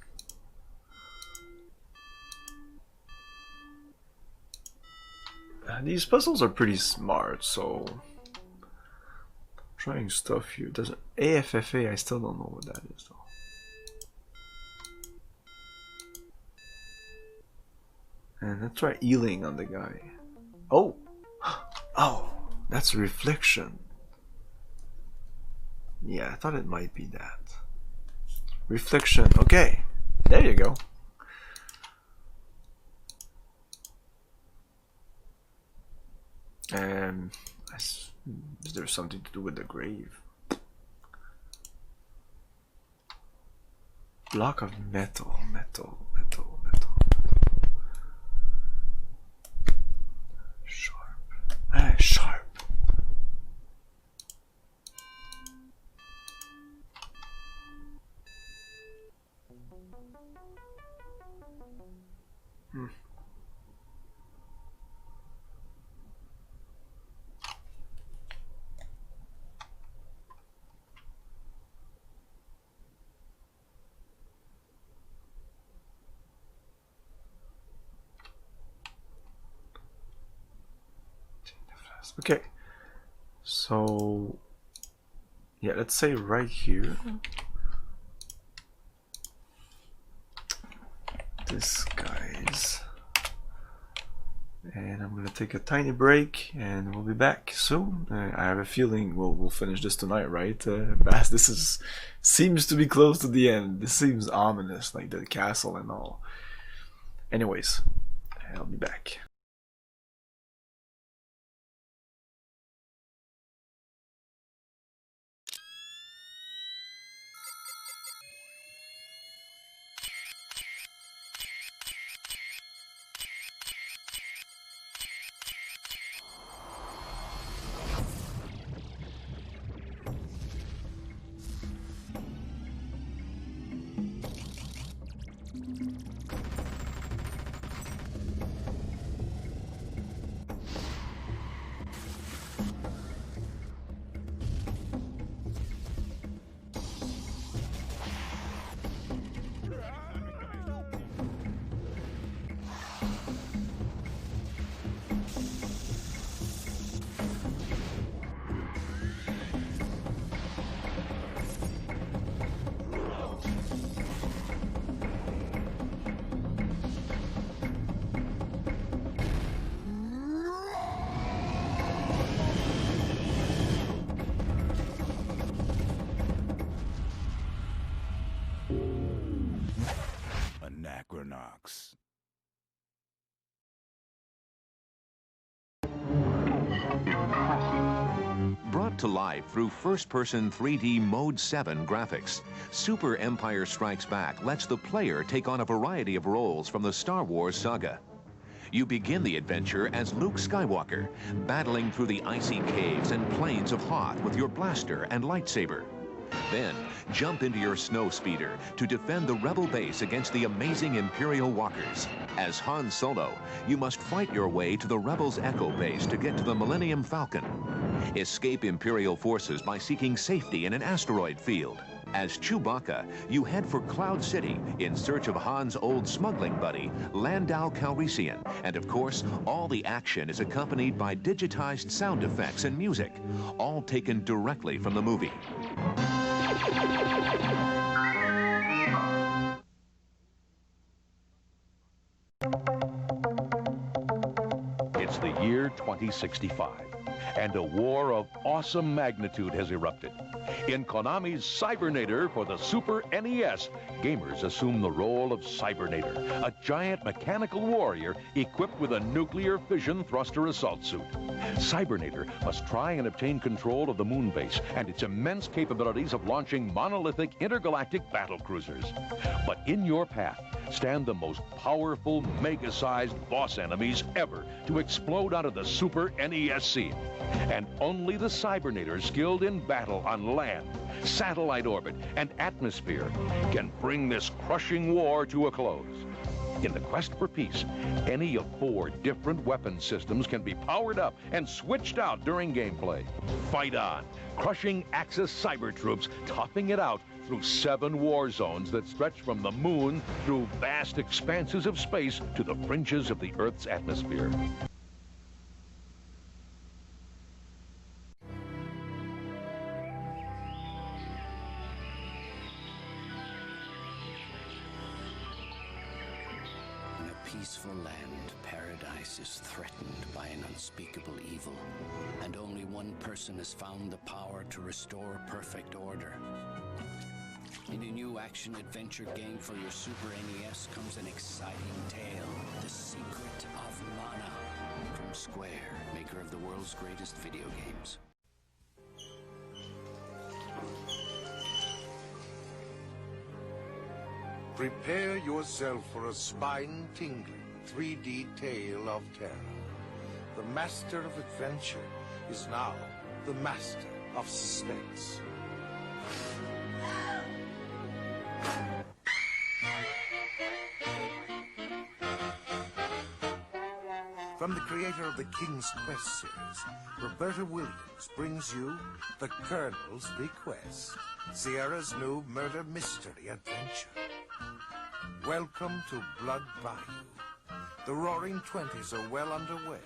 These puzzles are pretty smart, so trying stuff here. Doesn't AFFA? I still don't know what that is though. And let's try healing on the guy. Oh, oh, that's a reflection. Yeah, I thought it might be that. Reflection. Okay, there you go. Is there something to do with the grave? Block of metal. Sharp. Ah, sharp. Okay, so yeah, let's say right here, this guy's, and I'm gonna take a tiny break and we'll be back soon. I have a feeling we'll finish this tonight, right? Bass, this seems to be close to the end. This seems ominous, like the castle and all. Anyways, I'll be back. Anachronox. Brought to life through first-person 3D Mode 7 graphics, Super Empire Strikes Back lets the player take on a variety of roles from the Star Wars saga. You begin the adventure as Luke Skywalker, battling through the icy caves and plains of Hoth with your blaster and lightsaber. Then, jump into your snow speeder to defend the Rebel base against the amazing Imperial walkers. As Han Solo, you must fight your way to the Rebels' Echo base to get to the Millennium Falcon. Escape Imperial forces by seeking safety in an asteroid field. As Chewbacca, you head for Cloud City in search of Han's old smuggling buddy, Landau Calrissian. And of course, all the action is accompanied by digitized sound effects and music, all taken directly from the movie. It's the year 2065, and a war of awesome magnitude has erupted. In Konami's Cybernator for the Super NES, gamers assume the role of Cybernator, a giant mechanical warrior equipped with a nuclear fission thruster assault suit. Cybernator must try and obtain control of the moon base and its immense capabilities of launching monolithic intergalactic battle cruisers. But in your path stand the most powerful, mega-sized boss enemies ever to explode out of the Super NES scene. And only the Cybernators skilled in battle on land, satellite orbit, and atmosphere can bring this crushing war to a close. In the quest for peace, any of 4 different weapon systems can be powered up and switched out during gameplay. Fight on, crushing Axis cyber troops, toughing it out through 7 war zones that stretch from the moon through vast expanses of space to the fringes of the Earth's atmosphere. Peaceful land, paradise is threatened by an unspeakable evil, and only one person has found the power to restore perfect order. In a new action-adventure game for your Super NES comes an exciting tale, The Secret of Mana, from Square, maker of the world's greatest video games. Prepare yourself for a spine-tingling 3D tale of terror. The master of adventure is now the master of suspense. From the creator of the King's Quest series, Roberta Williams brings you The Colonel's Bequest, Sierra's new murder mystery adventure. Welcome to Blood Bayou. The Roaring Twenties are well underway,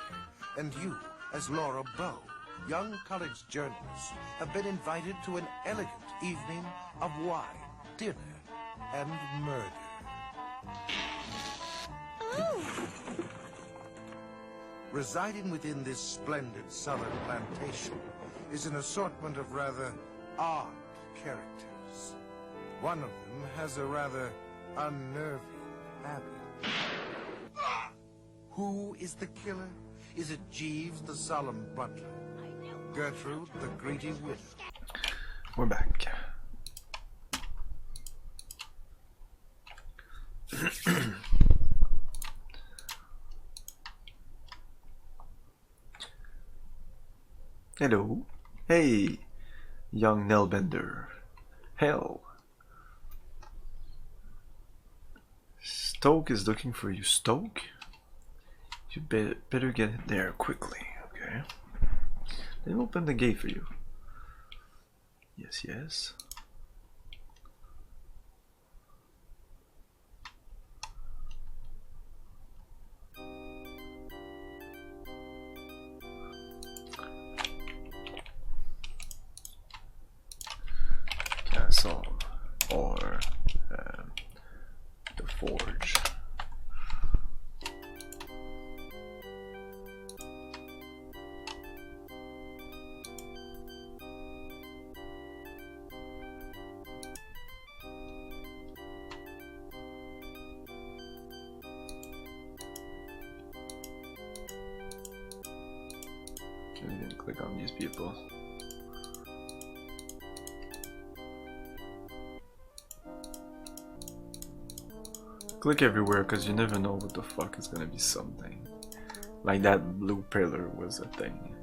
and you, as Laura Bow, young college journalist, have been invited to an elegant evening of wine, dinner, and murder. Residing within this splendid southern plantation is an assortment of rather odd characters. One of them has a rather unnerving habit. Who is the killer? Is it Jeeves, the solemn butler? Gertrude, the greedy widow? We're back. Hello. Hey, young Nailbender. Hell. Stoke is looking for you. Stoke? You better get there quickly, okay? Let me open the gate for you. Yes, yes. Castle or the forge. Can't even click on these people. Click everywhere because you never know what the fuck is gonna be something. Like that blue pillar was a thing.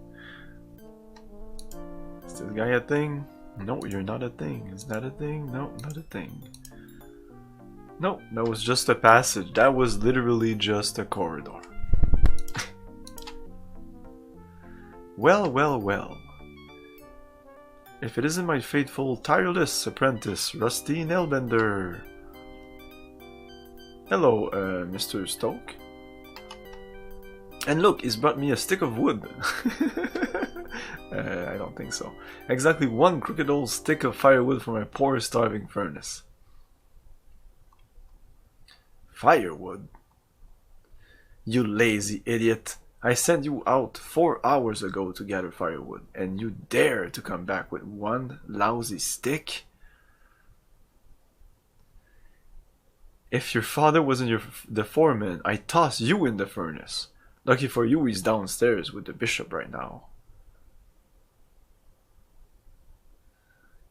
Is this guy a thing? No, you're not a thing. Is that a thing? No, not a thing. No, that was just a passage. That was literally just a corridor. Well, well, well. If it isn't my faithful, tireless apprentice, Rusty Nailbender. Hello, Mr. Stoke. And look, he's brought me a stick of wood. I don't think so. Exactly one crooked old stick of firewood for my poor starving furnace. Firewood? You lazy idiot. I sent you out 4 hours ago to gather firewood, and you dare to come back with one lousy stick? If your father wasn't the foreman, I'd toss you in the furnace. Lucky for you, he's downstairs with the bishop right now.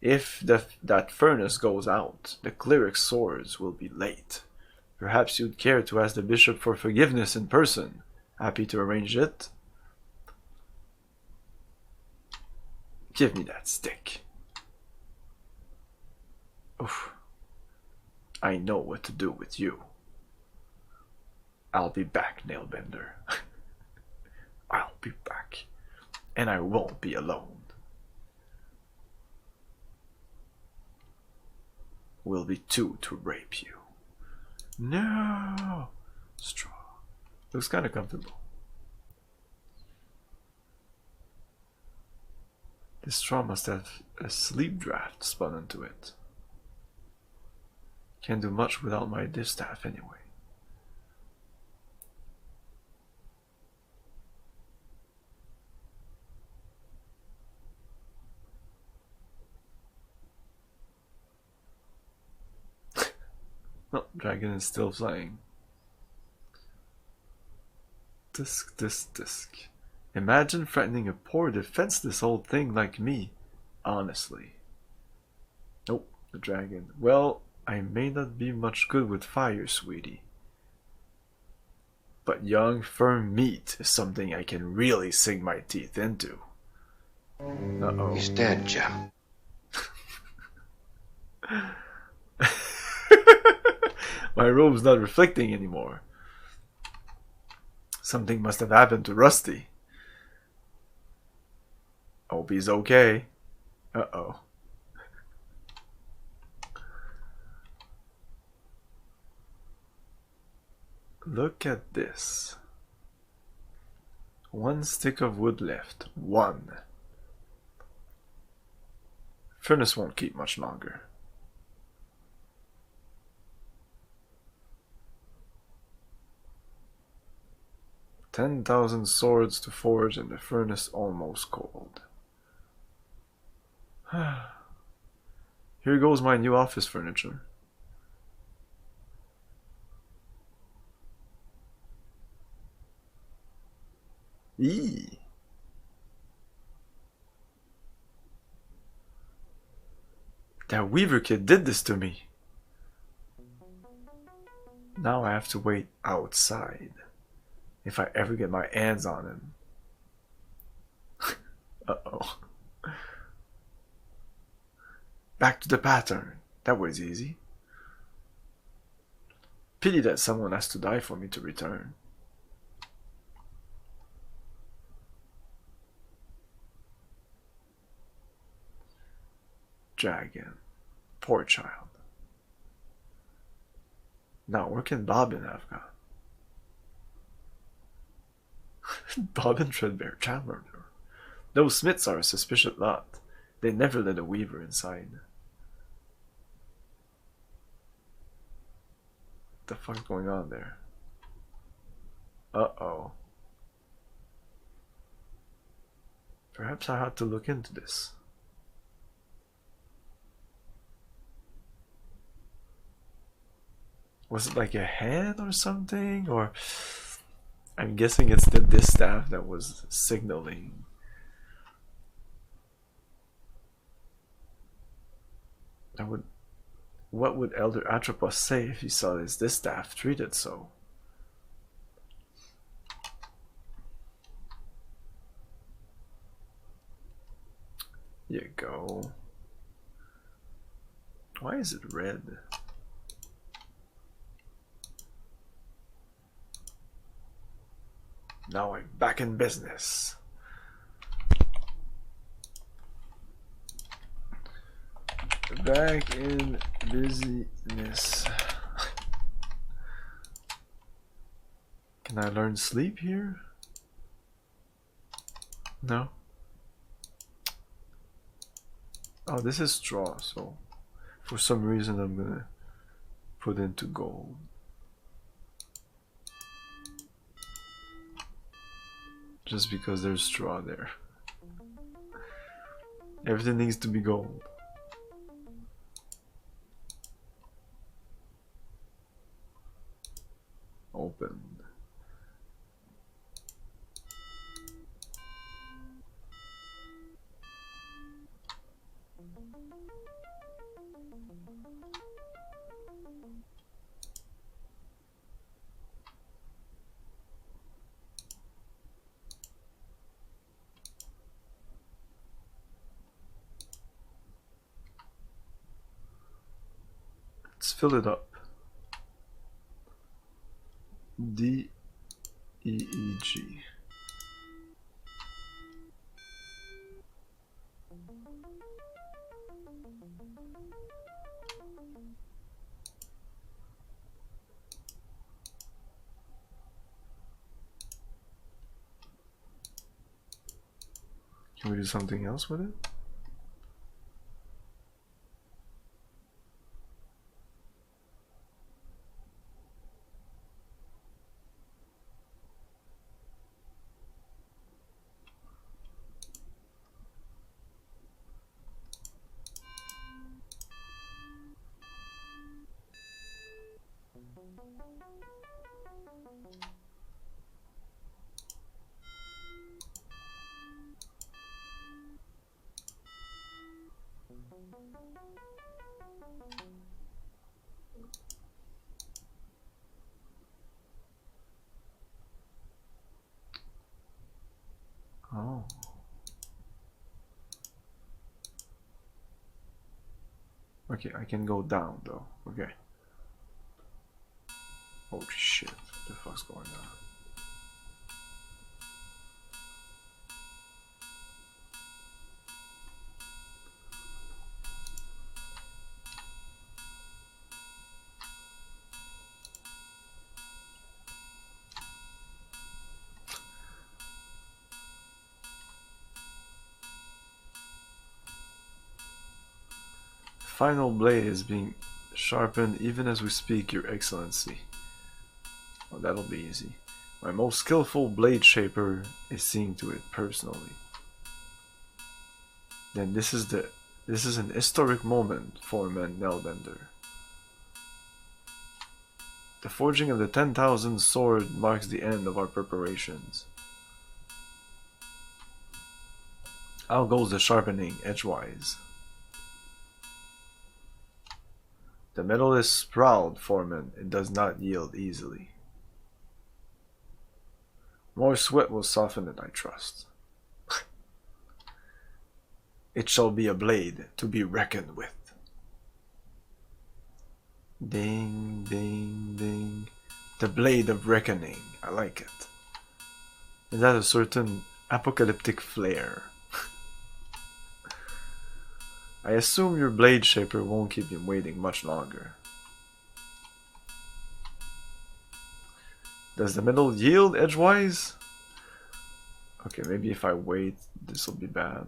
If that furnace goes out, the cleric's swords will be late. Perhaps you'd care to ask the bishop for forgiveness in person. Happy to arrange it. Give me that stick. Oof. I know what to do with you. I'll be back, Nailbender. I'll be back. And I won't be alone. We'll be two to rape you. No! Straw. Looks kind of comfortable. This straw must have a sleep draft spun into it. Can't do much without my distaff anyway. Oh, dragon is still flying. Disc. Imagine threatening a poor defenseless old thing like me. Honestly. Nope, the dragon. Well, I may not be much good with fire, sweetie. But young, firm meat is something I can really sink my teeth into. Uh-oh. He's dead, Jim. My robe's not reflecting anymore. Something must have happened to Rusty. Hope he's okay. Uh-oh. Look at this. One stick of wood left. One. Furnace won't keep much longer. 10,000 swords to forge and the furnace almost cold. Here goes my new office furniture. Eee. That Weaver kid did this to me. Now I have to wait outside. If I ever get my hands on him. Uh-oh. Back to the pattern. That was easy. Pity that someone has to die for me to return. Dragon. Poor child. Now where can Bobbin have gone? Bobbin Threadbare, child murderer. Those Smiths are a suspicious lot. They never let a Weaver inside. What the fuck's going on there? Uh-oh. Perhaps I had to look into this. Was it like a hand or something? Or I'm guessing it's the distaff that was signaling What would Elder Atropos say if he saw his distaff treated so? Here you go. Why is it red? Now I'm back in business. Back in business. Can I learn sleep here? No. Oh, this is straw, so for some reason I'm gonna put into gold. Just because there's straw there. Everything needs to be gold. Open. Let's fill it up. D E E G. Can we do something else with it? Oh. Okay, I can go down though. Okay. Holy shit, what the fuck's going on? Final blade is being sharpened even as we speak, Your Excellency. Oh, that'll be easy. My most skillful blade shaper is seeing to it personally. Then this is an historic moment for Man Nelbender. The forging of the 10,000 sword marks the end of our preparations. How goes the sharpening edgewise? The metal is sprawled, Foreman. It does not yield easily. More sweat will soften it, I trust. It shall be a blade to be reckoned with. Ding, ding, ding. The blade of reckoning. I like it. It has a certain apocalyptic flair. I assume your blade shaper won't keep him waiting much longer. Does the metal yield edgewise? Okay, maybe if I wait, this will be bad.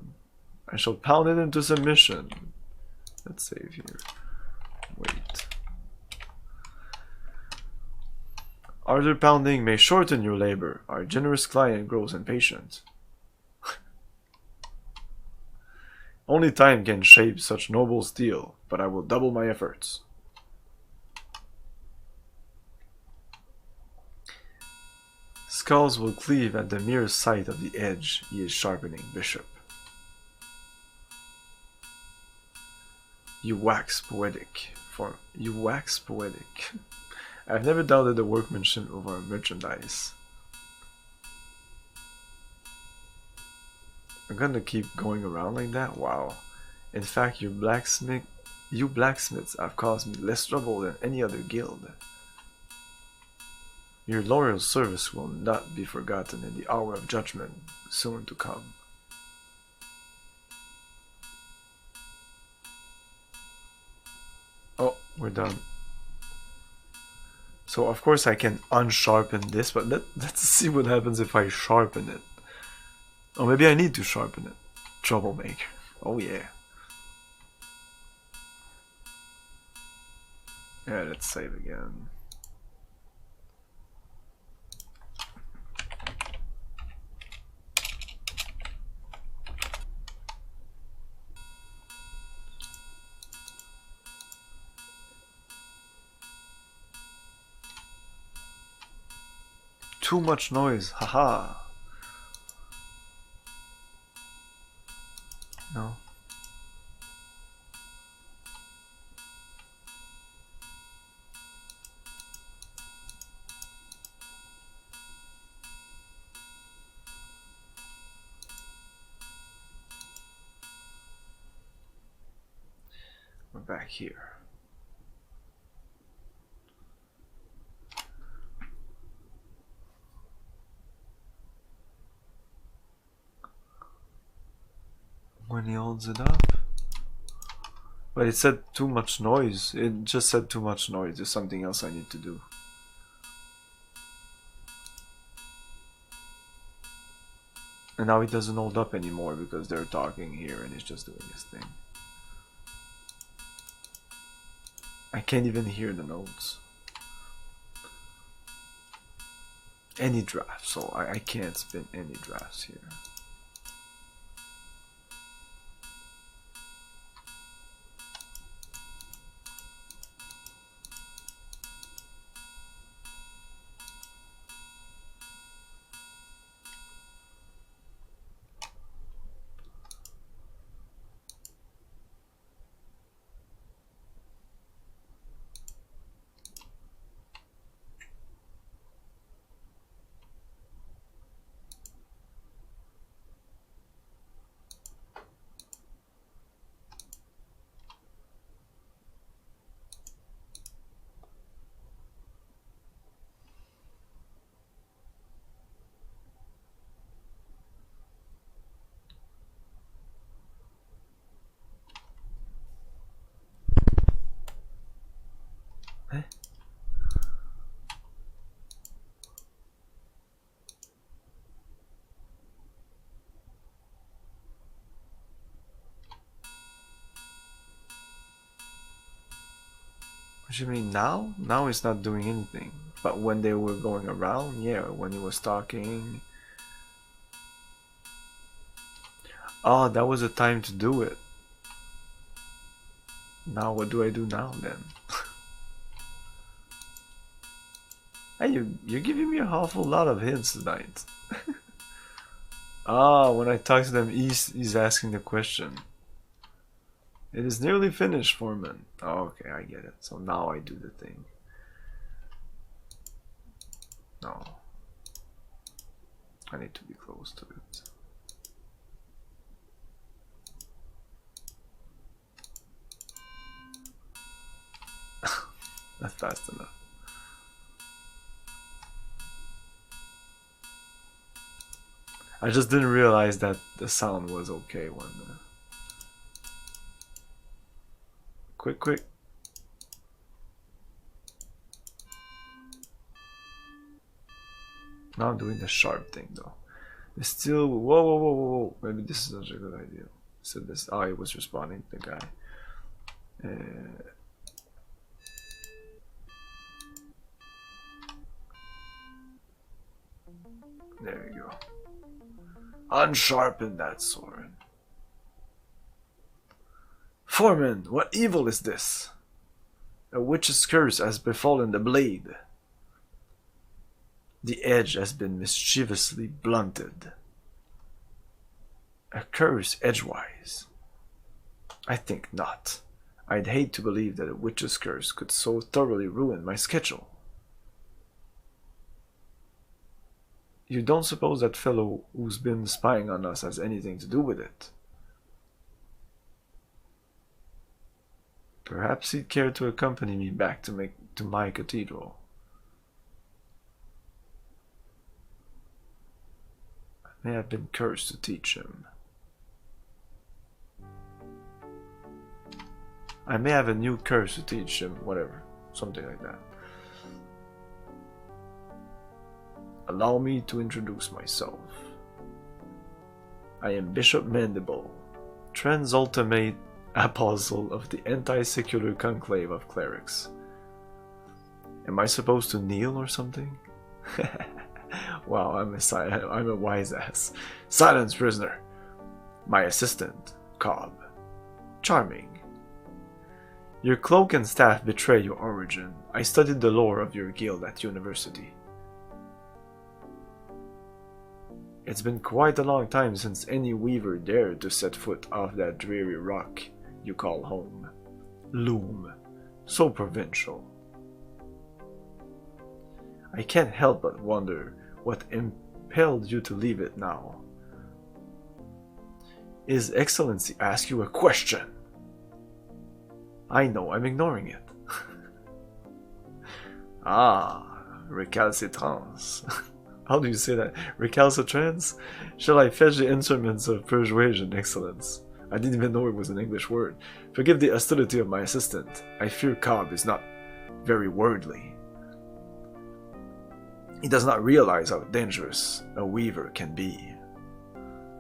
I shall pound it into submission. Let's save here. Wait. Harder pounding may shorten your labor. Our generous client grows impatient. Only time can shape such noble steel, but I will double my efforts. Skulls will cleave at the mere sight of the edge he is sharpening, Bishop. You wax poetic. You wax poetic. I've never doubted the workmanship of our merchandise. I'm gonna keep going around like that? Wow. In fact, you blacksmiths have caused me less trouble than any other guild. Your loyal service will not be forgotten in the hour of judgment soon to come. Oh, we're done. So of course I can unsharpen this, but let's see what happens if I sharpen it. Or maybe I need to sharpen it. Troublemaker. Oh yeah. Yeah, let's save again. Too much noise, haha. No. We're back here. When he holds it up. But it said too much noise. It just said too much noise. There's something else I need to do. And now it doesn't hold up anymore because they're talking here and it's just doing his thing. I can't even hear the notes. Any draft, so I can't spin any drafts here. What do you mean now? Now it's not doing anything. But when they were going around, yeah, when he was talking. Oh, that was the time to do it. Now what do I do now then? Hey, you're giving me an awful lot of hints tonight. Ah, when I talk to them, he's asking the question. It is nearly finished, Foreman. Oh, okay, I get it. So now I do the thing. No. I need to be close to it. That's fast enough. I just didn't realize that the sound was okay when... Quick. Now I'm doing the sharp thing though. It's still... Whoa. Maybe this is such a good idea. So this... Oh, it was responding to the guy. There you go. Unsharpen that sword. Foreman, what evil is this? A witch's curse has befallen the blade. The edge has been mischievously blunted. A curse edgewise? I think not. I'd hate to believe that a witch's curse could so thoroughly ruin my schedule. You don't suppose that fellow who's been spying on us has anything to do with it? Perhaps he'd care to accompany me back to my cathedral. I may have been cursed to teach him. I may have a new curse to teach him, whatever, something like that. Allow me to introduce myself. I am Bishop Mandible, Transultimate Apostle of the Anti-Secular Conclave of Clerics. Am I supposed to kneel or something? Wow, I'm a wise ass. Silence, prisoner. My assistant, Cobb. Charming. Your cloak and staff betray your origin. I studied the lore of your guild at university. It's been quite a long time since any weaver dared to set foot off that dreary rock you call home. Loom. So provincial. I can't help but wonder what impelled you to leave it now. His Excellency asks you a question. I know I'm ignoring it. Ah, recalcitrance. How do you say that? Recalcitrance? Shall I fetch the instruments of persuasion, Excellence? I didn't even know it was an English word. Forgive the hostility of my assistant. I fear Cobb is not very worldly. He does not realize how dangerous a weaver can be.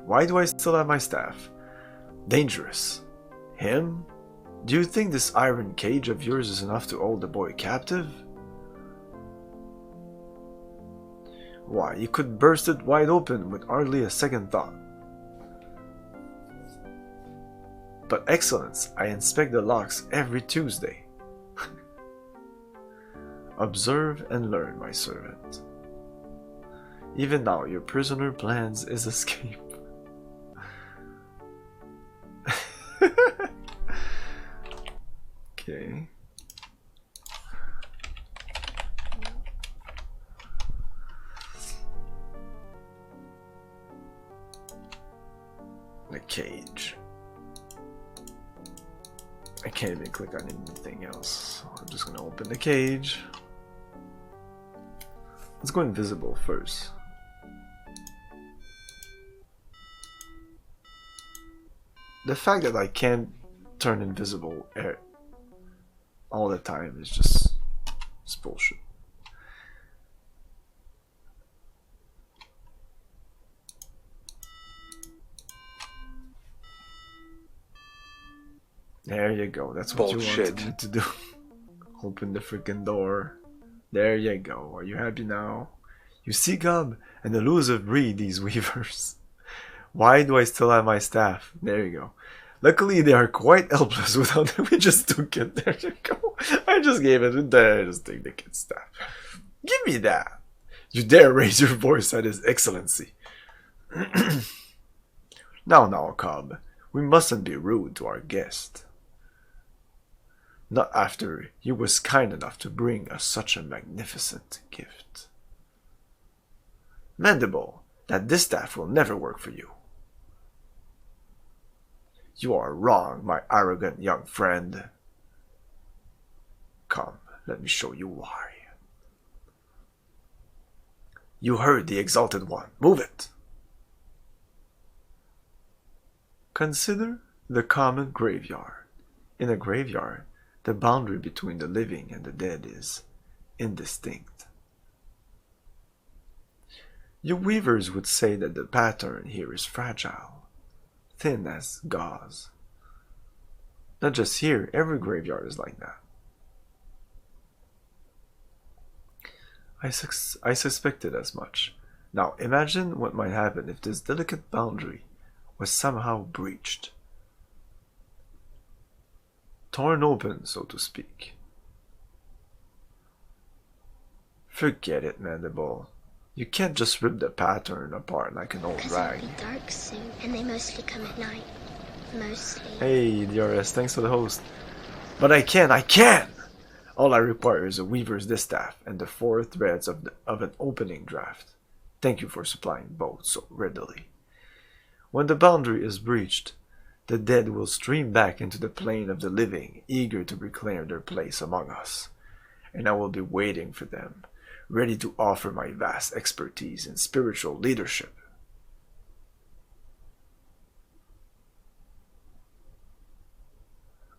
Why do I still have my staff? Dangerous? Him? Do you think this iron cage of yours is enough to hold the boy captive? Why, you could burst it wide open with hardly a second thought. But Excellence, I inspect the locks every Tuesday. Observe and learn, my servant. Even now, your prisoner plans his escape. Okay. The cage. I can't even click on anything else. So I'm just gonna open the cage. Let's go invisible first. The fact that I can't turn invisible all the time is just bullshit. There you go. That's what you wanted me to do. Open the freaking door. There you go. Are you happy now? You see, Cobb, an elusive breed, these weavers. Why do I still have my staff? There you go. Luckily, they are quite helpless without it. We just took it. There you go. I just gave it. There, just take the kid's staff. Give me that. You dare raise your voice at His Excellency. Now, Cobb. We mustn't be rude to our guest. Not after he was kind enough to bring us such a magnificent gift. Mandible, that distaff will never work for you. You are wrong, my arrogant young friend. Come, let me show you why. You heard the Exalted One. Move it. Consider the common graveyard. In a graveyard, the boundary between the living and the dead is indistinct. You weavers would say that the pattern here is fragile, thin as gauze. Not just here, every graveyard is like that. I suspected as much. Now imagine what might happen if this delicate boundary was somehow breached. Torn open, so to speak. Forget it, Mandible. You can't just rip the pattern apart like an old rag. It'll be dark soon, and they mostly come at night. Mostly. Hey, DRS, thanks for the host. But I can! All I require is a weaver's distaff and the 4 threads of an opening draft. Thank you for supplying both so readily. When the boundary is breached, the dead will stream back into the plane of the living, eager to reclaim their place among us. And I will be waiting for them, ready to offer my vast expertise in spiritual leadership.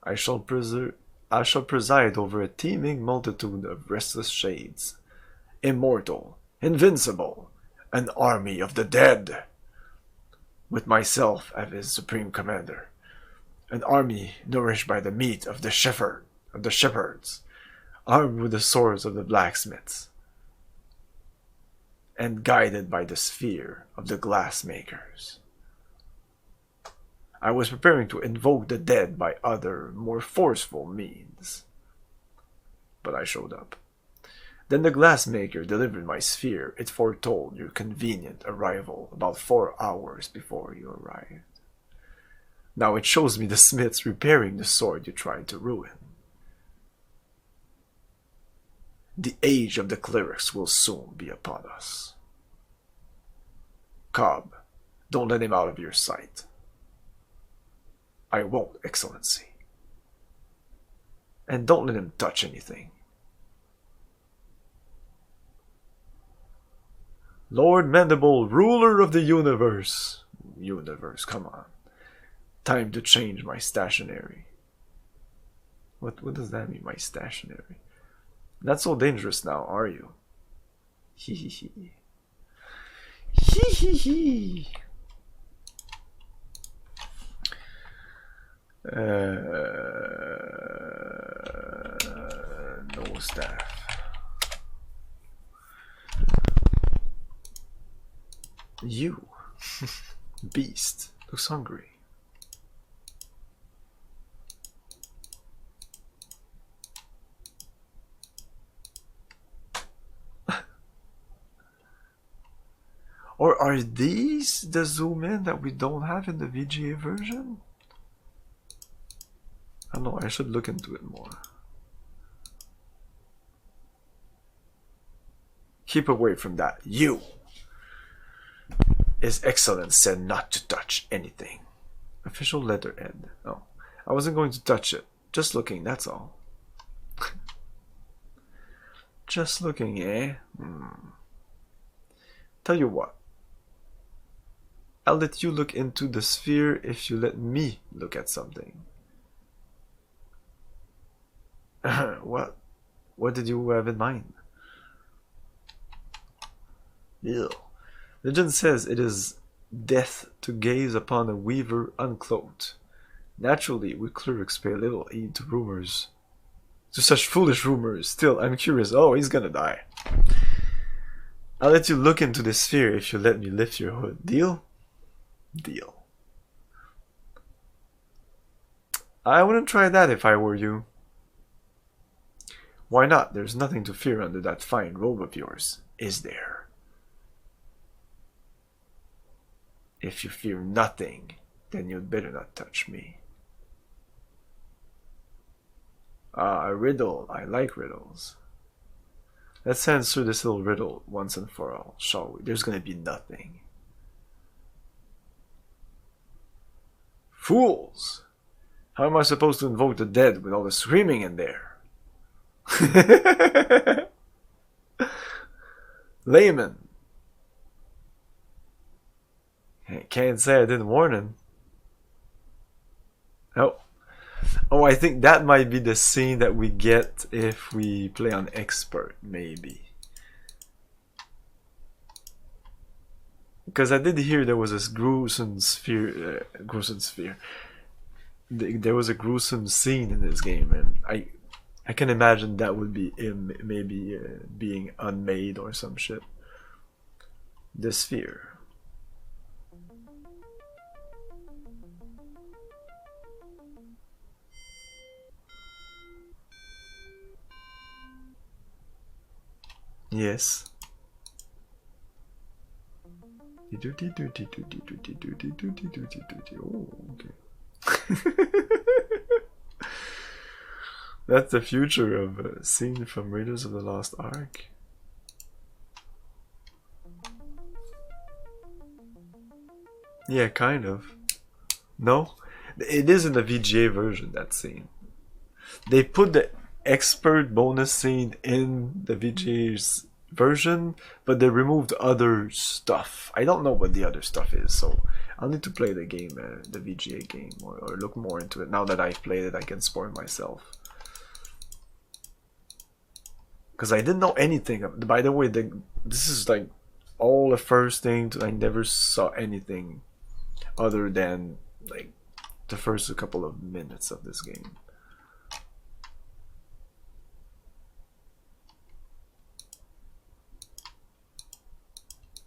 I shall preside over a teeming multitude of restless shades, immortal, invincible, an army of the dead, with myself as his supreme commander, an army nourished by the meat of the shepherds, armed with the swords of the blacksmiths, and guided by the sphere of the glassmakers. I was preparing to invoke the dead by other, more forceful means. But I showed up. Then the glassmaker delivered my sphere. It foretold your convenient arrival about 4 hours before you arrived. Now it shows me the smiths repairing the sword you tried to ruin. The age of the clerics will soon be upon us. Cobb, don't let him out of your sight. I won't, Excellency. And don't let him touch anything. Lord Mandible, ruler of the universe. Universe, come on. Time to change my stationery. What does that mean, my stationery? Not so dangerous now, are you? Hee hee hee. Hee hee hee. No staff. You, beast, looks hungry. Or are these the zoom in that we don't have in the VGA version? I don't know, I should look into it more. Keep away from that. You! His Excellence said not to touch anything. Official letterhead. Oh, I wasn't going to touch it. Just looking, that's all. Just looking, eh? Tell you what. I'll let you look into the sphere if you let me look at something. What? What did you have in mind? Ew. Legend says it is death to gaze upon a weaver uncloaked. Naturally, we clerics pay little heed to rumors. To such foolish rumors. Still, I'm curious. Oh, he's gonna die. I'll let you look into the sphere if you let me lift your hood. Deal? Deal. I wouldn't try that if I were you. Why not? There's nothing to fear under that fine robe of yours, is there? If you fear nothing, then you'd better not touch me. Ah, a riddle. I like riddles. Let's answer this little riddle once and for all, shall we? There's gonna be nothing. Fools! How am I supposed to invoke the dead with all the screaming in there? Layman. Can't say I didn't warn him. Oh, I think that might be the scene that we get if we play on expert, maybe. Because I did hear there was this gruesome sphere. There was a gruesome scene in this game, and I can imagine that would be him maybe being unmade or some shit. The sphere. Yes. Oh, okay. That's the future of a scene from Raiders of the Lost Ark. Yeah, kind of. No? It is in the VGA version, that scene. They put the expert bonus scene in the VGA's version, but they removed other stuff. I don't know what the other stuff is, so I'll need to play the game, the VGA game, or look more into it. Now that I've played it, I can spoil myself. Because I didn't know anything. By the way, this is like all the first thing. I never saw anything other than like the first couple of minutes of this game.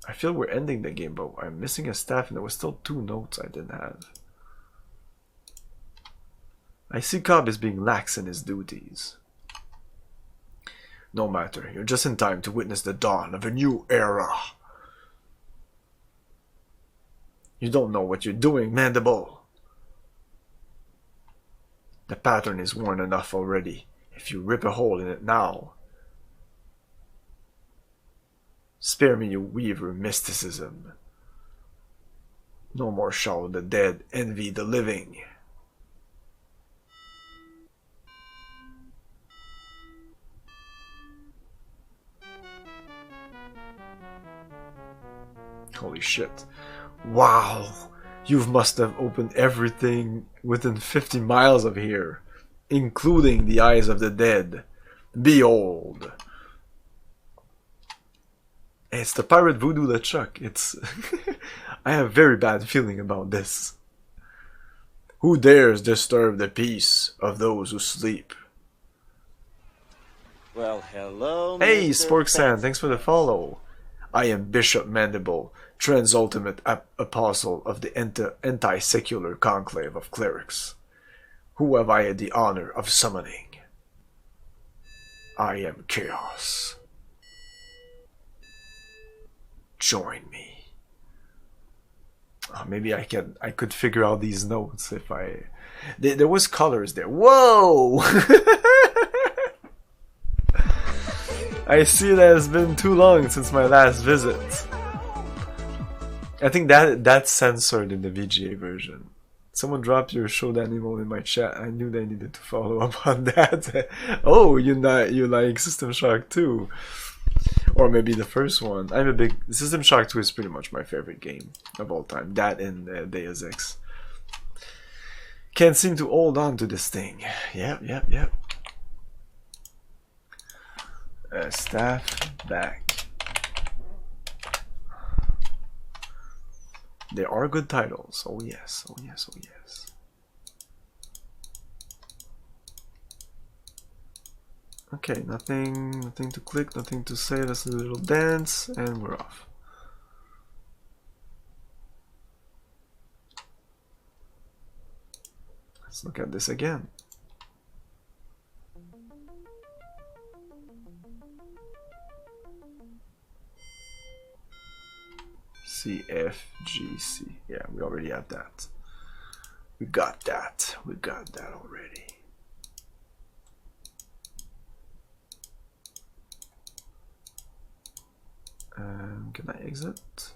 I feel we're ending the game, but I'm missing a staff and there was still 2 notes I didn't have. I see Cobb is being lax in his duties. No matter, you're just in time to witness the dawn of a new era. You don't know what you're doing, Mandible. The pattern is worn enough already. If you rip a hole in it now. Spare me your weaver mysticism. No more shall the dead envy the living. Holy shit. Wow. You must have opened everything within 50 miles of here, including the eyes of the dead. Behold. It's the pirate voodoo LeChuck. It's... I have a very bad feeling about this. Who dares disturb the peace of those who sleep? Well, hello, Hey, Mr. Sporksan, thanks for the follow. I am Bishop Mandible, transultimate apostle of the anti-secular conclave of clerics. Who have I the honor of summoning? I am Chaos. Join me. Oh, maybe I could figure out these notes if I... There was colors there. Whoa! I see that it's been too long since my last visit. I think that's censored in the VGA version. Someone dropped your show animal in my chat. I knew they needed to follow up on that. Oh, you like System Shock 2. Or maybe the first one. I'm a big... System Shock 2 is pretty much my favorite game of all time. That and Deus Ex. Can't seem to hold on to this thing. Yep. Staff back. There are good titles. Oh yes. Okay, nothing to click, nothing to say. Let's do a little dance, and we're off. Let's look at this again. CFGC. Yeah, we already have that. We got that already. Can I exit?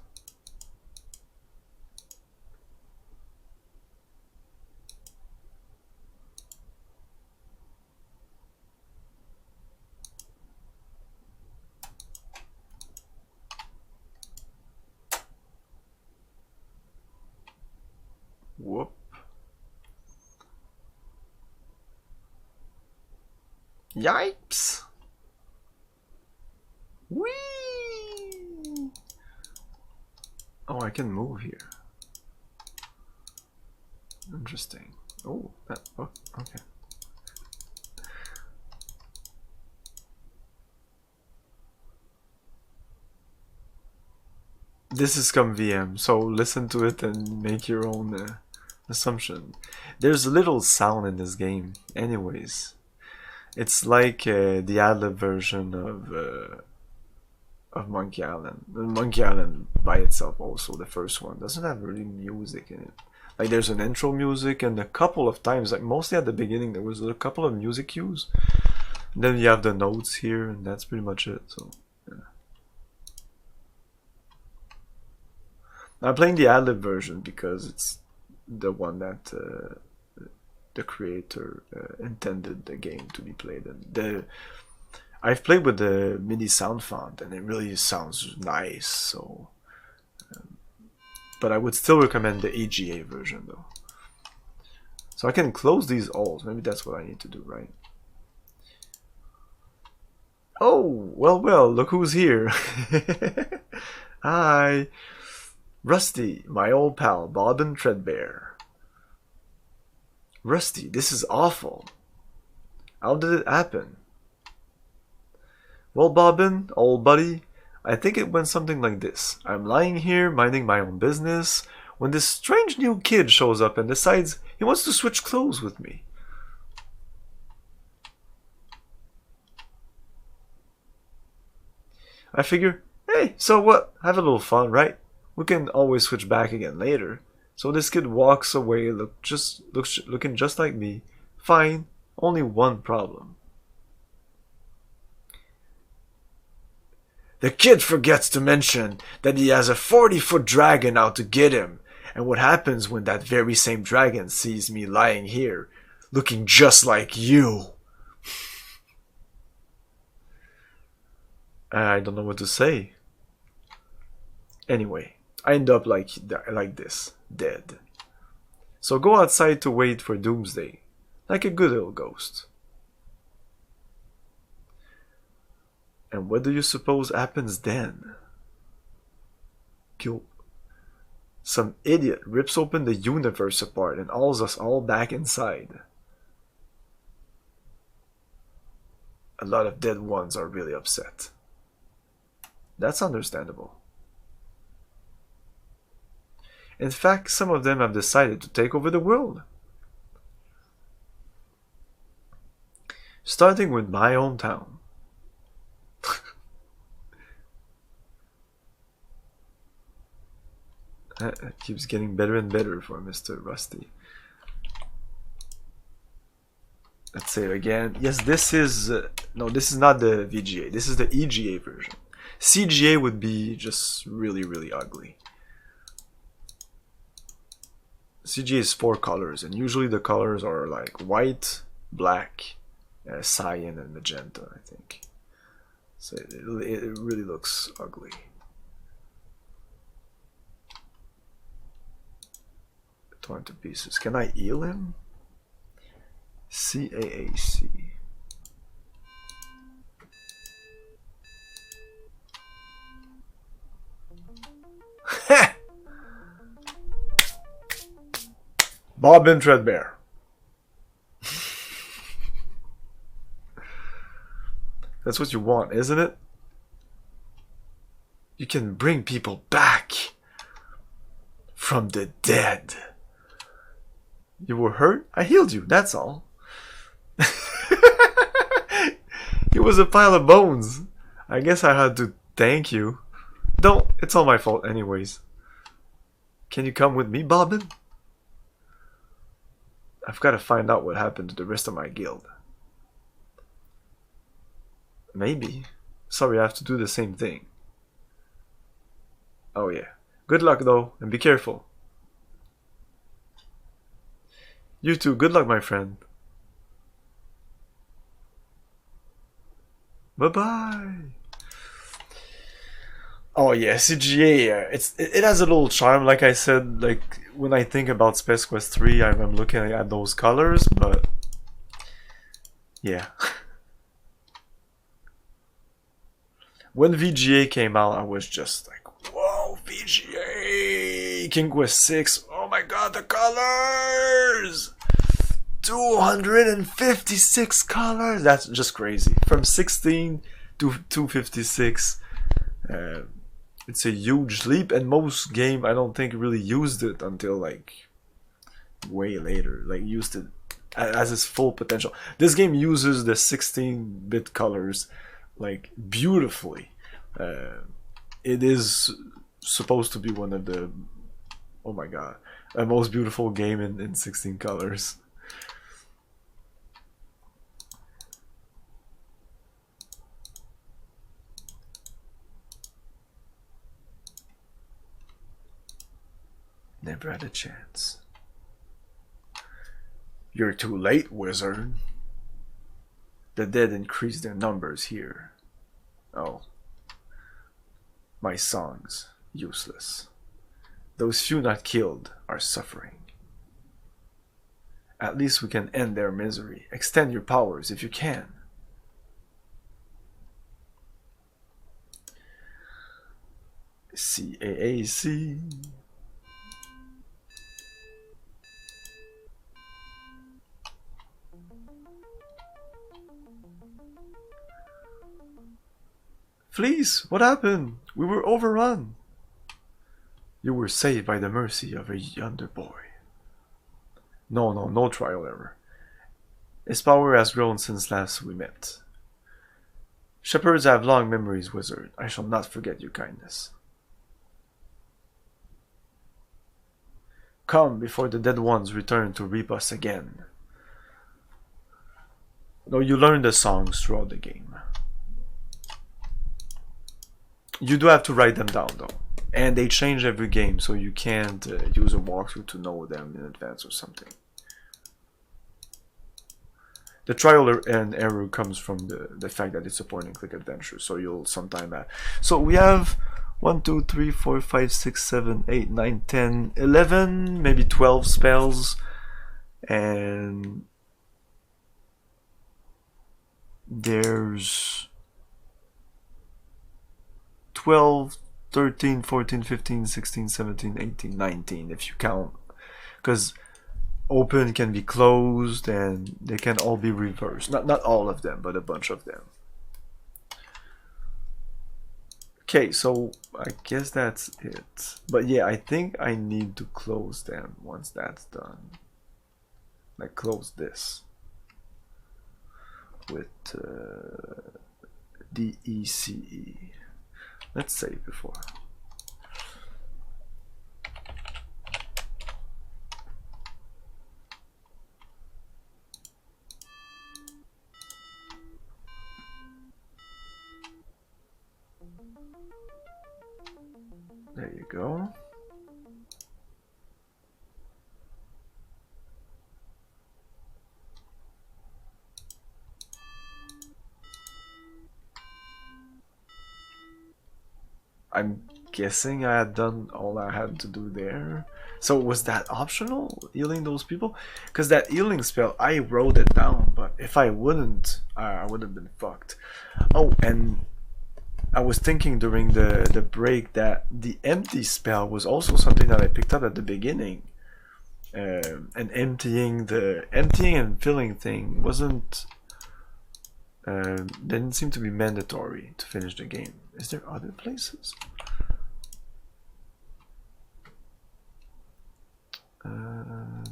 Whoop. Yipes. Whee! Oh, I can move here. Interesting. Oh, okay. This is SCUMMVM, so listen to it and make your own assumption. There's little sound in this game, anyways. It's like the AdLib version of Monkey Island. Monkey Island by itself, also the first one, doesn't have really music in it. Like there's an intro music, and a couple of times, like mostly at the beginning, there was a couple of music cues. And then you have the notes here, and that's pretty much it. So yeah. I'm playing the AdLib version because it's the one that the creator intended the game to be played in. I've played with the MIDI sound font, and it really sounds nice. So, but I would still recommend the EGA version though. So I can close these alls. Maybe that's what I need to do, right? Oh, well, look who's here. Hi. Rusty, my old pal, Bobbin Threadbare. Rusty, this is awful. How did it happen? Well, Bobbin, old buddy, I think it went something like this. I'm lying here, minding my own business, when this strange new kid shows up and decides he wants to switch clothes with me. I figure, hey, so what? Have a little fun, right? We can always switch back again later. So this kid walks away looking just like me. Fine, only one problem. The kid forgets to mention that he has a 40-foot dragon out to get him. And what happens when that very same dragon sees me lying here, looking just like you? I don't know what to say. Anyway, I end up like this, dead. So go outside to wait for doomsday, like a good little ghost. And what do you suppose happens then? Some idiot rips open the universe apart and hauls us all back inside. A lot of dead ones are really upset. That's understandable. In fact, some of them have decided to take over the world. Starting with my hometown. It keeps getting better and better for Mr. Rusty. Let's say it again. Yes, this is... no, this is not the VGA. This is the EGA version. CGA would be just really, really ugly. CGA is 4 colors, and usually the colors are like white, black, cyan, and magenta, I think. So it really looks ugly. Torn to pieces. Can I heal him? CAAC. Bobbin Threadbare. That's what you want, isn't it? You can bring people back from the dead. You were hurt? I healed you, that's all. It was a pile of bones. I guess I had to thank you. Don't, it's all my fault anyways. Can you come with me, Bobbin? I've got to find out what happened to the rest of my guild. Maybe. Sorry, I have to do the same thing. Oh yeah. Good luck though, and be careful. You too, good luck my friend. Bye-bye. Oh yeah, CGA, it has a little charm, like I said. Like when I think about Space Quest 3, I'm looking at those colors, but yeah. When VGA came out, I was just like, whoa, VGA! King Quest 6, oh my god, the colors! 256 colors! That's just crazy. From 16 to 256. It's a huge leap, and most game I don't think really used it until like way later, like used it as its full potential. This game uses the 16-bit colors like beautifully. It is supposed to be one of the Oh my god. A most beautiful game in 16 colors. Never had a chance. You're too late, wizard. The dead increase their numbers here. Oh. My songs, useless. Those few not killed are suffering. At least we can end their misery. Extend your powers if you can. CAAC. Fleece, what happened? We were overrun. You were saved by the mercy of a yonder boy. No trial ever. His power has grown since last we met. Shepherds have long memories, wizard. I shall not forget your kindness. Come before the dead ones return to reap us again. No, you learn the songs throughout the game. You do have to write them down though. And they change every game, so you can't use a walkthrough to know them in advance or something. The trial and error comes from the fact that it's a point and click adventure, so you'll sometime so we have 1, 2, 3, 4, 5, 6, 7, 8, 9, 10, 11, maybe 12 spells, and there's 12, 13, 14, 15, 16, 17, 18, 19 if you count, because open can be closed and they can all be reversed. Not all of them, but a bunch of them. Okay, so I guess that's it. But yeah, I think I need to close them once that's done. Like close this with DECE. Let's save before. There you go. I'm guessing I had done all I had to do there. So was that optional, healing those people? Because that healing spell, I wrote it down, but if I wouldn't, I would have been fucked. Oh, and I was thinking during the break that the empty spell was also something that I picked up at the beginning. And emptying and filling thing wasn't didn't seem to be mandatory to finish the game. Is there other places?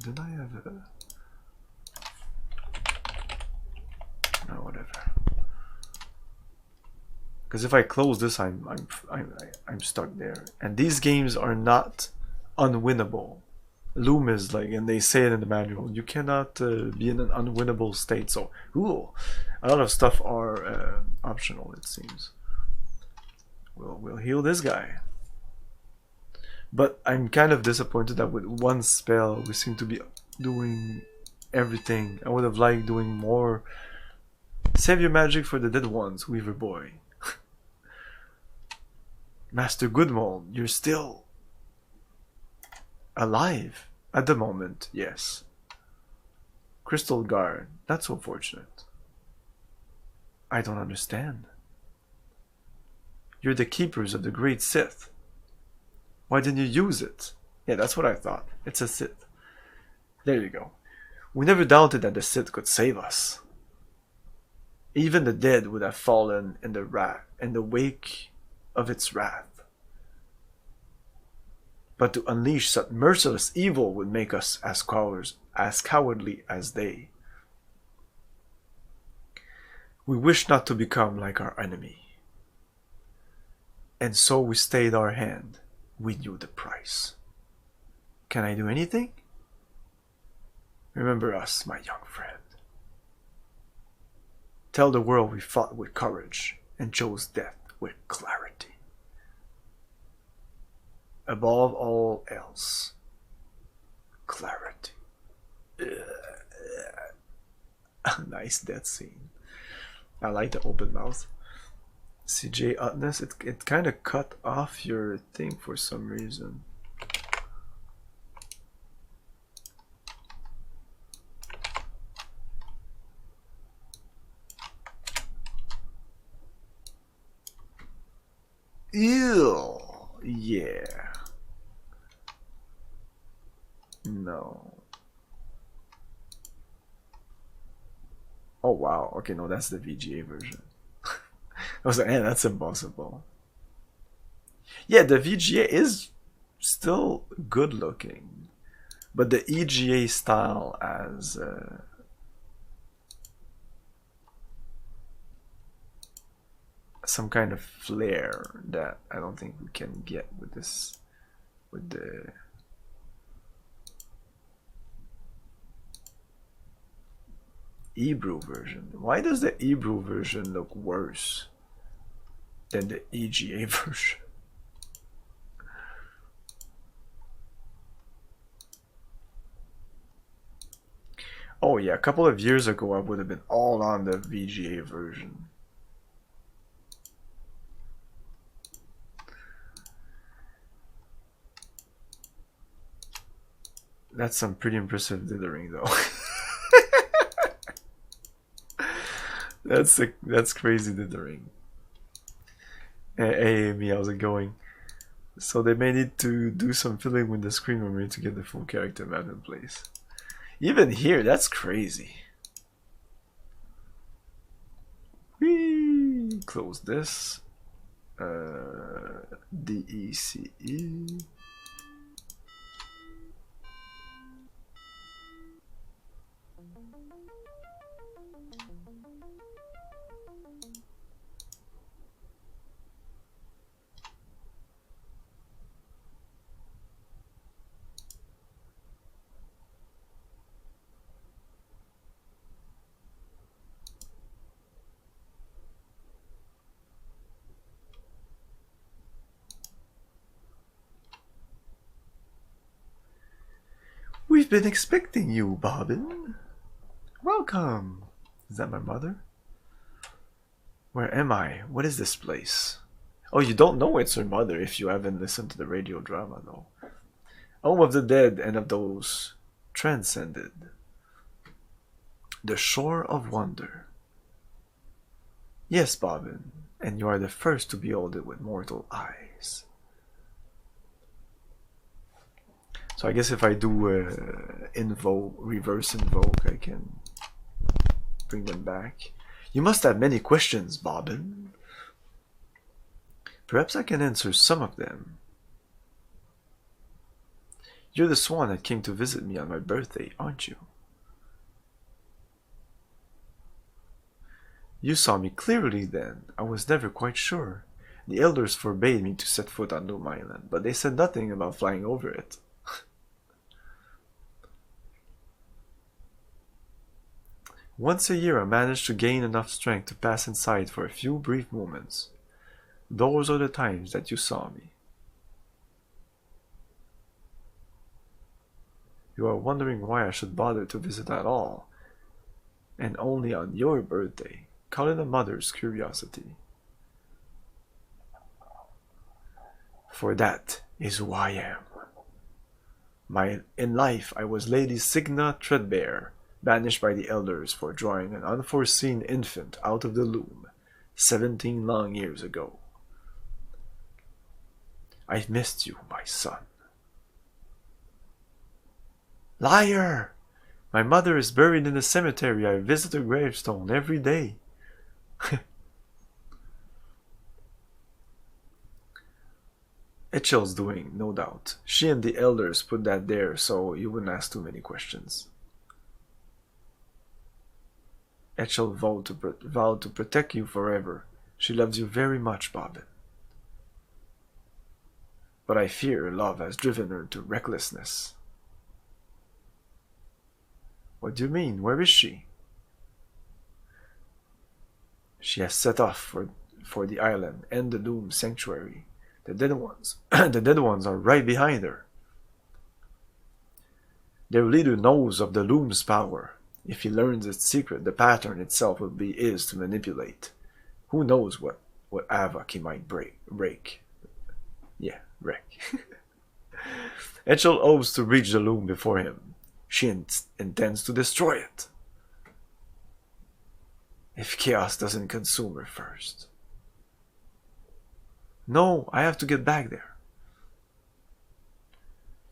Did I have a... No, whatever. Because if I close this, I'm stuck there. And these games are not unwinnable. Loom is like, and they say it in the manual, you cannot be in an unwinnable state. So, ooh, a lot of stuff are optional, it seems. We'll heal this guy. But I'm kind of disappointed that with one spell we seem to be doing everything. I would have liked doing more. Save your magic for the dead ones, Weaver Boy. Master Goodmold, you're still alive at the moment, yes. Crystal Guard, that's so fortunate. I don't understand. You're the keepers of the great Sith. Why didn't you use it? Yeah, that's what I thought. It's a Sith. There you go. We never doubted that the Sith could save us. Even the dead would have fallen in the wake of its wrath. But to unleash such merciless evil would make us as cowardly as they. We wish not to become like our enemy. And so we stayed our hand. We knew the price. Can I do anything? Remember us, my young friend. Tell the world we fought with courage and chose death with clarity. Above all else, clarity. Nice death scene. I like the open mouth. CJ oddness, it kind of cut off your thing for some reason. Ew, yeah. No. Oh wow, okay, no, that's the VGA version. I was like, man, that's impossible. Yeah, the VGA is still good looking, but the EGA style as some kind of flair that I don't think we can get with this, with the Hebrew version. Why does the Hebrew version look worse than the EGA version? Oh yeah, a couple of years ago I would have been all on the VGA version. That's some pretty impressive dithering though. That's crazy dithering. Hey Amy, how's it going? So they may need to do some filling with the screen memory to get the full character map in place. Even here, that's crazy. Whee! Close this. DECE. We've been expecting you, Bobbin. Welcome. Is that my mother? Where am I? What is this place? Oh, you don't know it's her mother if you haven't listened to the radio drama, though. Home of the dead and of those transcended. The shore of wonder. Yes, Bobbin, and you are the first to behold it with mortal eyes. So I guess if I do reverse invoke, I can bring them back. You must have many questions, Bobbin. Perhaps I can answer some of them. You're the swan that came to visit me on my birthday, aren't you? You saw me clearly then. I was never quite sure. The elders forbade me to set foot on Loom Island, but they said nothing about flying over it. Once a year I managed to gain enough strength to pass inside for a few brief moments. Those are the times that you saw me. You are wondering why I should bother to visit at all, and only on your birthday. Call it a mother's curiosity. For that is who I am. In life I was Lady Signa Threadbare, banished by the elders for drawing an unforeseen infant out of the loom 17 long years ago. I've missed you, my son. Liar! My mother is buried in the cemetery. I visit her gravestone every day. Etchel's doing, no doubt. She and the elders put that there so you wouldn't ask too many questions. Etchel vowed to protect you forever. She loves you very much, Bobbin. But I fear love has driven her to recklessness. What do you mean? Where is she? She has set off for the island and the Loom sanctuary. The dead ones, the dead ones are right behind her. Their leader knows of the Loom's power. If he learns its secret, the pattern itself will be his to manipulate. Who knows what havoc he might break. Yeah, wreck. Echel hopes to reach the Loom before him. She intends to destroy it. If chaos doesn't consume her first. No, I have to get back there.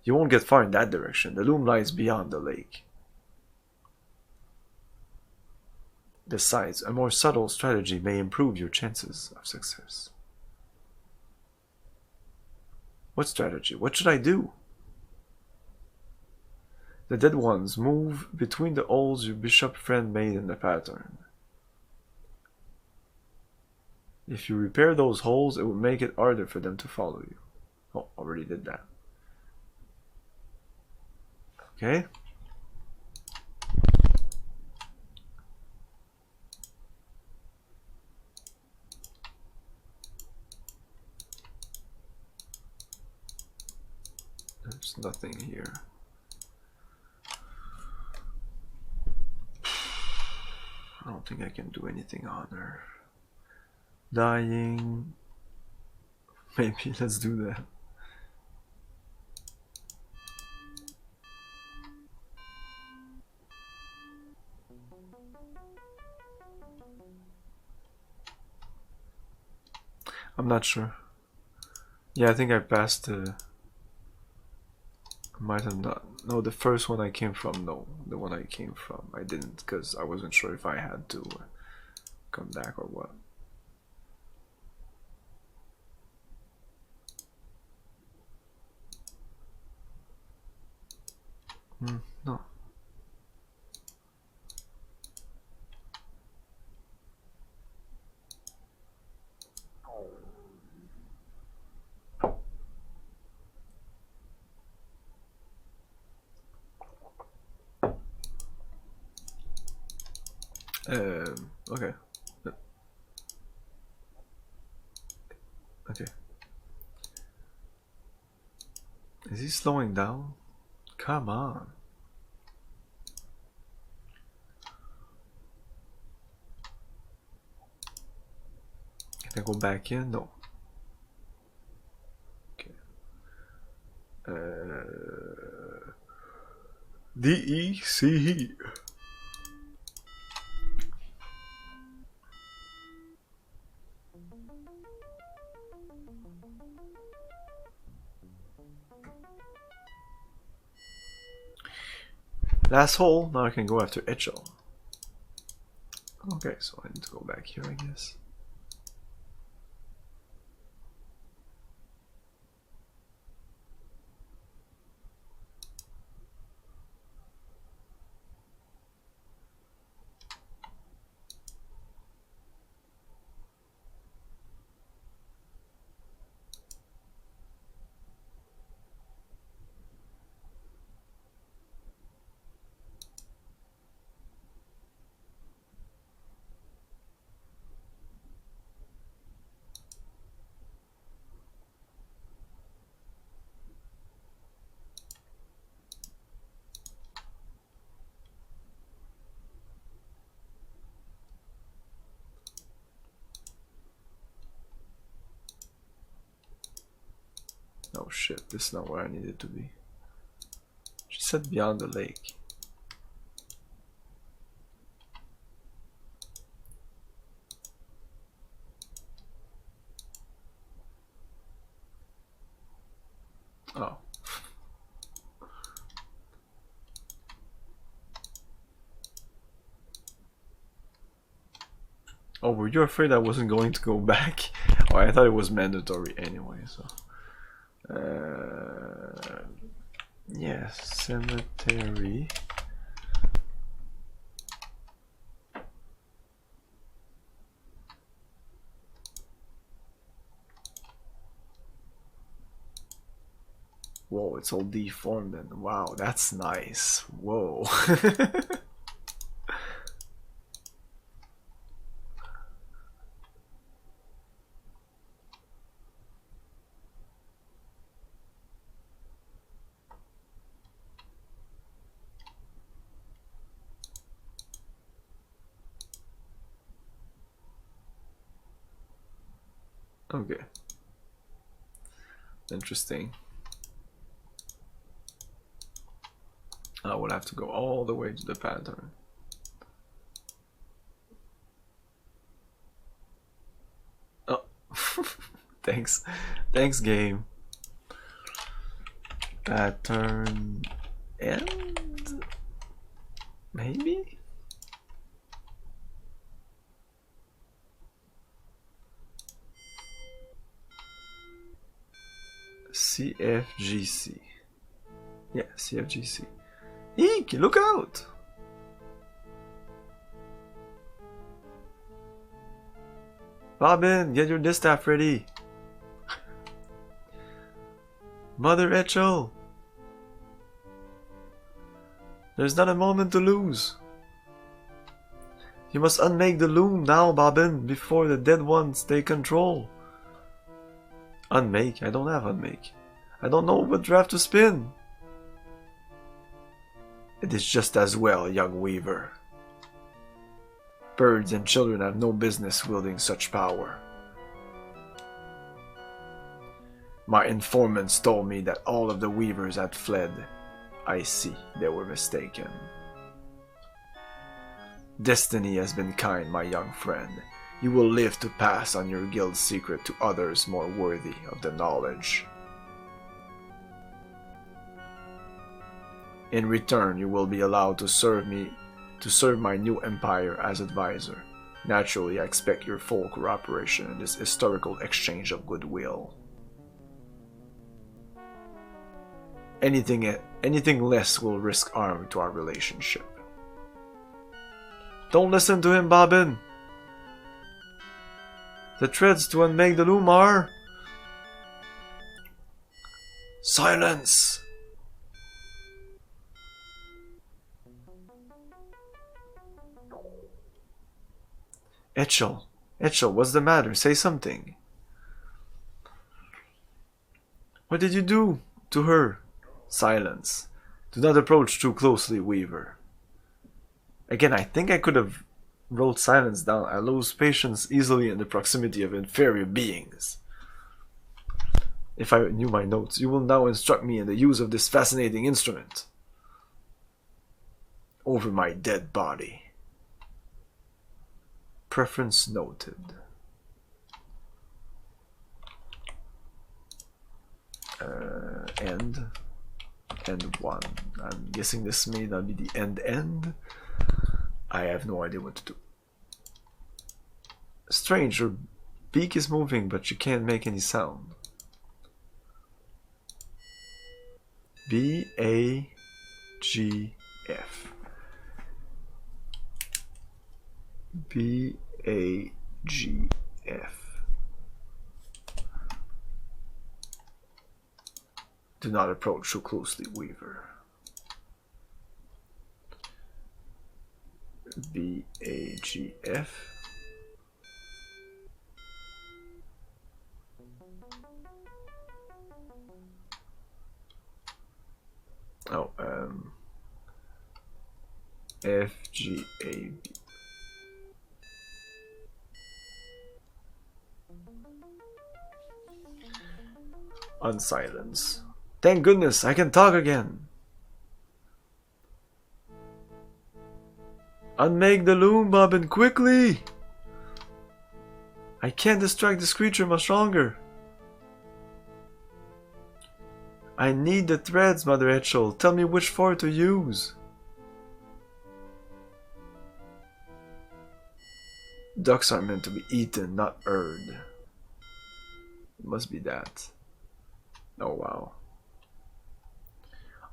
You won't get far in that direction. The Loom lies beyond the lake. Besides, a more subtle strategy may improve your chances of success. What strategy? What should I do? The dead ones move between the holes your bishop friend made in the pattern. If you repair those holes, it will make it harder for them to follow you. Oh, already did that. Okay. There's nothing here. I don't think I can do anything on her. Dying. Maybe let's do that. I'm not sure. Yeah, I think I passed the... I might have not. No, the first one I came from, no. The one I came from, I didn't, because I wasn't sure if I had to come back or what. No. Okay. Okay. Is he slowing down? Come on. Can I go back in? No. Okay. DEC. Last hole, now I can go after Echel. Okay, so I need to go back here, I guess. Oh shit, this is not where I needed to be. She said beyond the lake. Oh. Oh, were you afraid I wasn't going to go back? Oh, I thought it was mandatory anyway, so... yes, cemetery. Whoa, it's all deformed and wow, that's nice. Whoa. Okay. Interesting. I would have to go all the way to the pattern. Oh, thanks. Thanks, game. Pattern end? Maybe? CFGC. Yeah, CFGC. Eek, look out! Robin, get your distaff ready. Mother Etchel. There's not a moment to lose. You must unmake the loom now, Bobbin, before the dead ones take control. Unmake? I don't have unmake. I don't know what draft to spin. It is just as well, young weaver. Birds and children have no business wielding such power. My informants told me that all of the weavers had fled. I see, they were mistaken. Destiny has been kind, my young friend. You will live to pass on your guild's secret to others more worthy of the knowledge. In return, you will be allowed to serve my new empire as advisor. Naturally, I expect your full cooperation in this historical exchange of goodwill. Anything less will risk harm to our relationship. Don't listen to him, Bobbin. The threads to unmake the loom are... Silence! Etchel, what's the matter? Say something. What did you do to her? Silence. Do not approach too closely, Weaver. Again, I think I could have wrote silence down. I lose patience easily in the proximity of inferior beings. If I knew my notes, you will now instruct me in the use of this fascinating instrument. Over my dead body. Preference noted. End 1. I'm guessing this may not be the end. I have no idea what to do. Strange, her beak is moving, but she can't make any sound. BAGF. BAGF. Do not approach too closely, Weaver. BAGF. Oh, FGAB. Unsilence. Thank goodness, I can talk again. Unmake the loom, Bobbin, quickly! I can't distract this creature much longer. I need the threads, Mother Etchel. Tell me which four to use. Ducks are meant to be eaten, not erred. It must be that. Oh wow.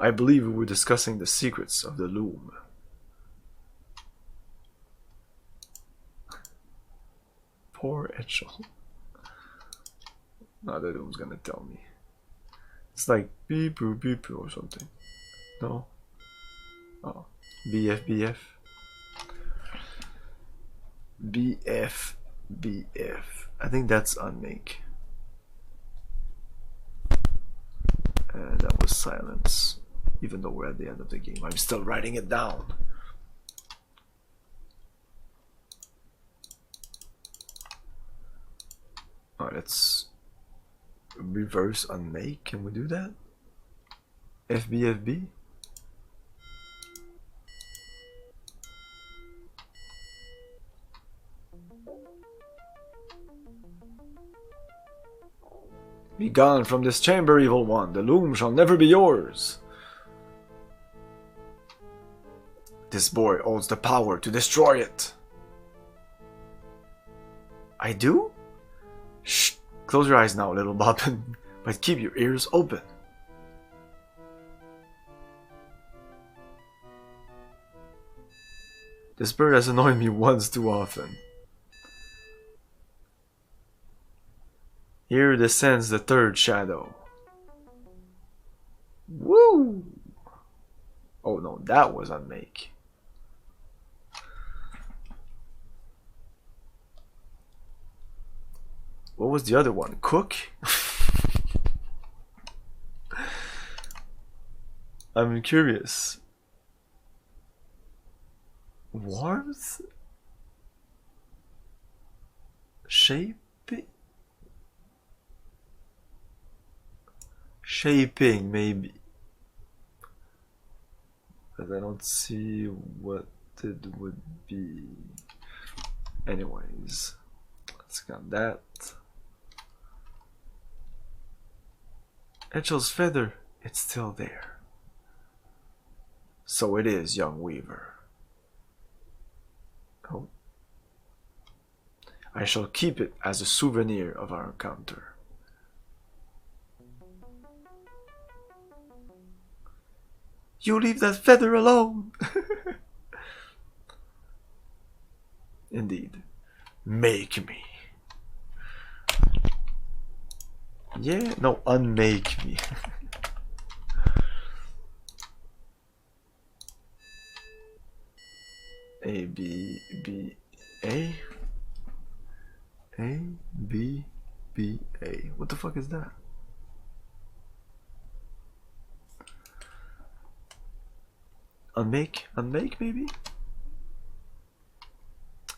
I believe we were discussing the secrets of the loom. Poor Etchel. Now the loom's gonna tell me. It's like beep boop beep boop or something. No? Oh. BF. I think that's unmake. And that was silence. Even though we're at the end of the game, I'm still writing it down. Alright, let's reverse unmake. Can we do that? FBFB? Be gone from this chamber, evil one. The loom shall never be yours. This boy holds the power to destroy it. I do? Shh. Close your eyes now, little Bobbin, but keep your ears open. This bird has annoyed me once too often. Here descends the third shadow. Woo! Oh no, that was unmake. What was the other one? Cook? I'm curious. Warmth? Shaping? Shaping, maybe. But I don't see what it would be. Anyways, let's get that. Etchel's feather, it's still there. So it is, young weaver. Oh. I shall keep it as a souvenir of our encounter. You leave that feather alone! Indeed. Make me. Yeah, no, unmake me. A, B, B, A? A, B, B, A. What the fuck is that? Unmake maybe?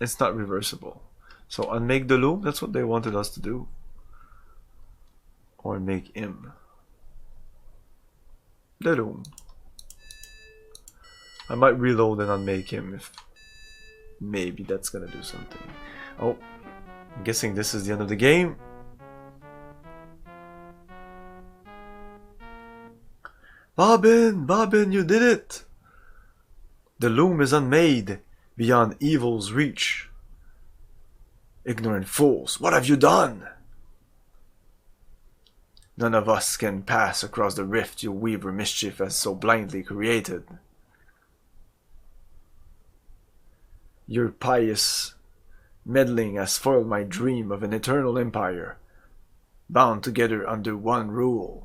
It's not reversible. So unmake the loom, that's what they wanted us to do. Or make him. The loom. I might reload and unmake him if maybe that's gonna do something. Oh, I'm guessing this is the end of the game. Bobbin, you did it! The loom is unmade, beyond evil's reach. Ignorant fools, what have you done? None of us can pass across the rift your weaver mischief has so blindly created. Your pious meddling has foiled my dream of an eternal empire, bound together under one rule.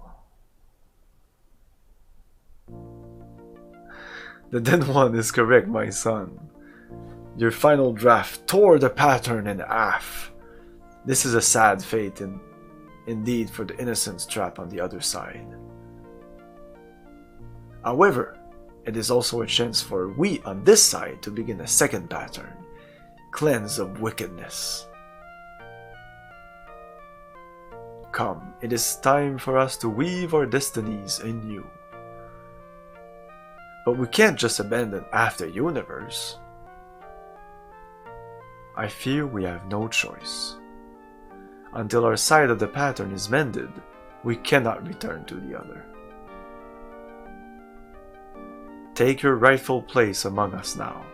The then one is correct, my son. Your final draft tore the pattern in half. This is a sad fate, and indeed for the innocents trapped on the other side. However, it is also a chance for we on this side to begin a second pattern, cleanse of wickedness. Come, it is time for us to weave our destinies anew. But we can't just abandon half the universe. I fear we have no choice. Until our side of the pattern is mended, we cannot return to the other. Take your rightful place among us now.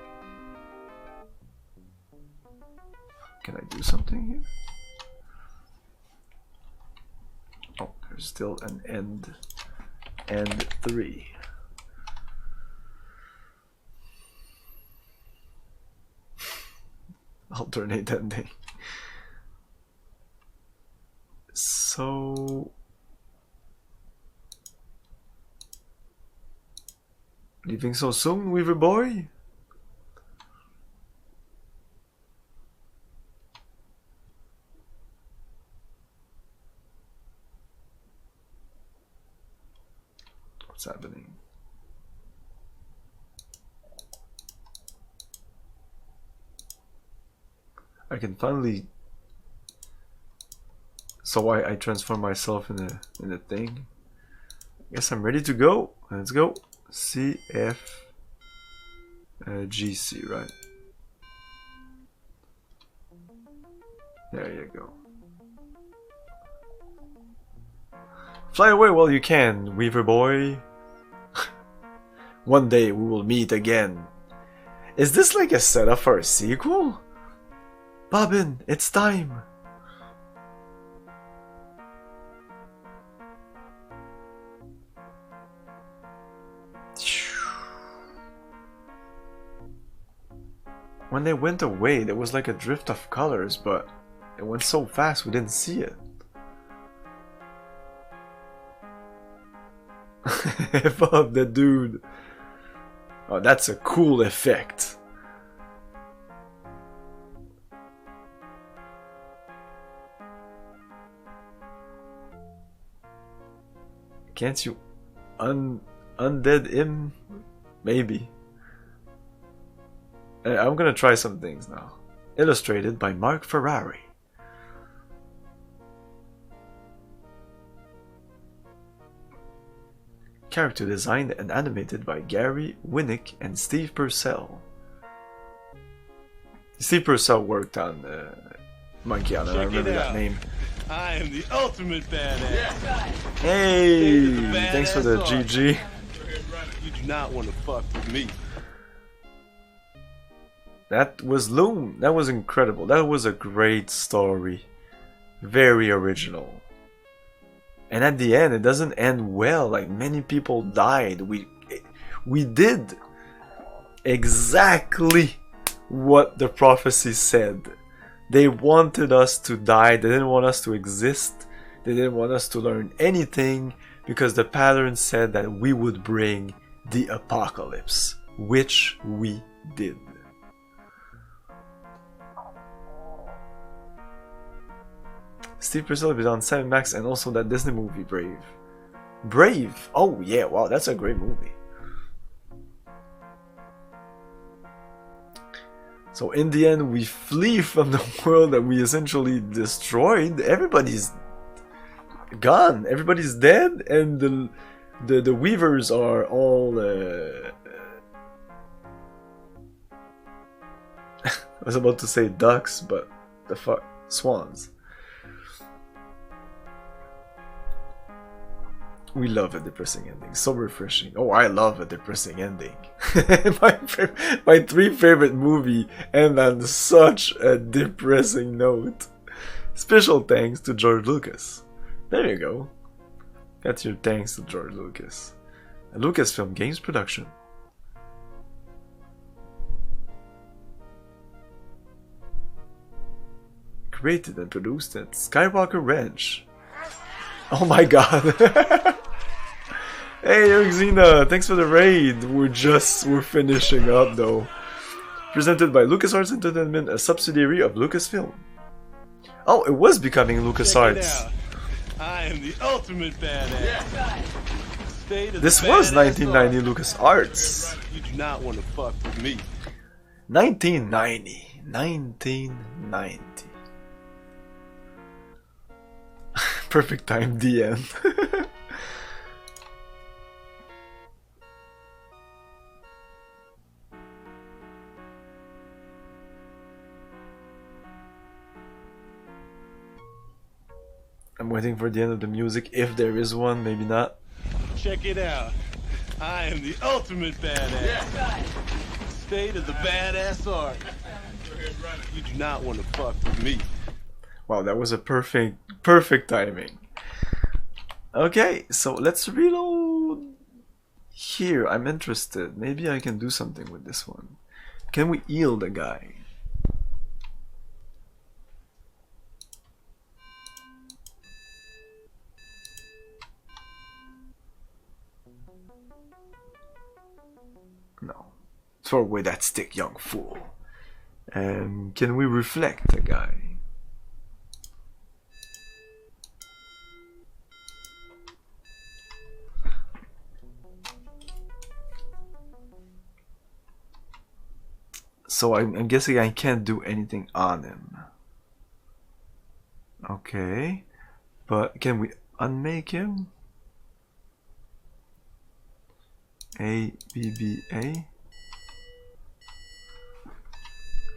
Can I do something here? Oh, there's still an end 3. Alternate ending. So Leaving so soon, Weaver boy? What's happening? I can finally. So I transform myself in a thing. I guess I'm ready to go. Let's go. CF GC, right? There you go. Fly away while you can, Weaver boy. One day we will meet again. Is this like a setup for a sequel? Bobbin, it's time. When they went away, there was like a drift of colors, but it went so fast we didn't see it. Fuck the dude. Oh, that's a cool effect. Can't you undead him? Maybe. I'm gonna try some things now. Illustrated by Mark Ferrari. Character designed and animated by Gary Winnick and Steve Purcell. Steve Purcell worked on Monkey Island, I remember that name. I am the ultimate badass. Hey, thanks for the GG. You do not want to fuck with me. That was Loom. That was incredible. That was a great story. Very original. And at the end, it doesn't end well. Like, many people died. We did exactly what the prophecy said. They wanted us to die. They didn't want us to exist. They didn't want us to learn anything, because the pattern said that we would bring the apocalypse, which we did. Steve Purcell is on 7 Max, and also that Disney movie Brave. Brave! Oh yeah, wow, that's a great movie. So in the end, we flee from the world that we essentially destroyed. Everybody's gone. Everybody's dead, and the weavers are all. I was about to say ducks, but the fuck, swans. We love a depressing ending. So refreshing. Oh, I love a depressing ending. my 3 favorite movie end on such a depressing note. Special thanks to George Lucas. There you go. Got your thanks to George Lucas. A Lucasfilm Games production. Created and produced at Skywalker Ranch. Oh my god. Hey Xena, thanks for the raid. We're finishing up though. Presented by LucasArts Entertainment, a subsidiary of Lucasfilm. Oh, it was becoming LucasArts. I am the ultimate badass. This was 1990 LucasArts. You do not want to fuck with me. 1990. 1990. Perfect time, the end. I'm waiting for the end of the music, if there is one, maybe not. Check it out. I am the ultimate badass. State of the badass art. You do not want to fuck with me. Wow, that was a perfect timing. Okay, so let's reload here. I'm interested. Maybe I can do something with this one. Can we heal the guy? No. Throw away that stick, young fool. Can we reflect the guy? So I'm guessing I can't do anything on him. Okay. But can we unmake him? A, B, B, A.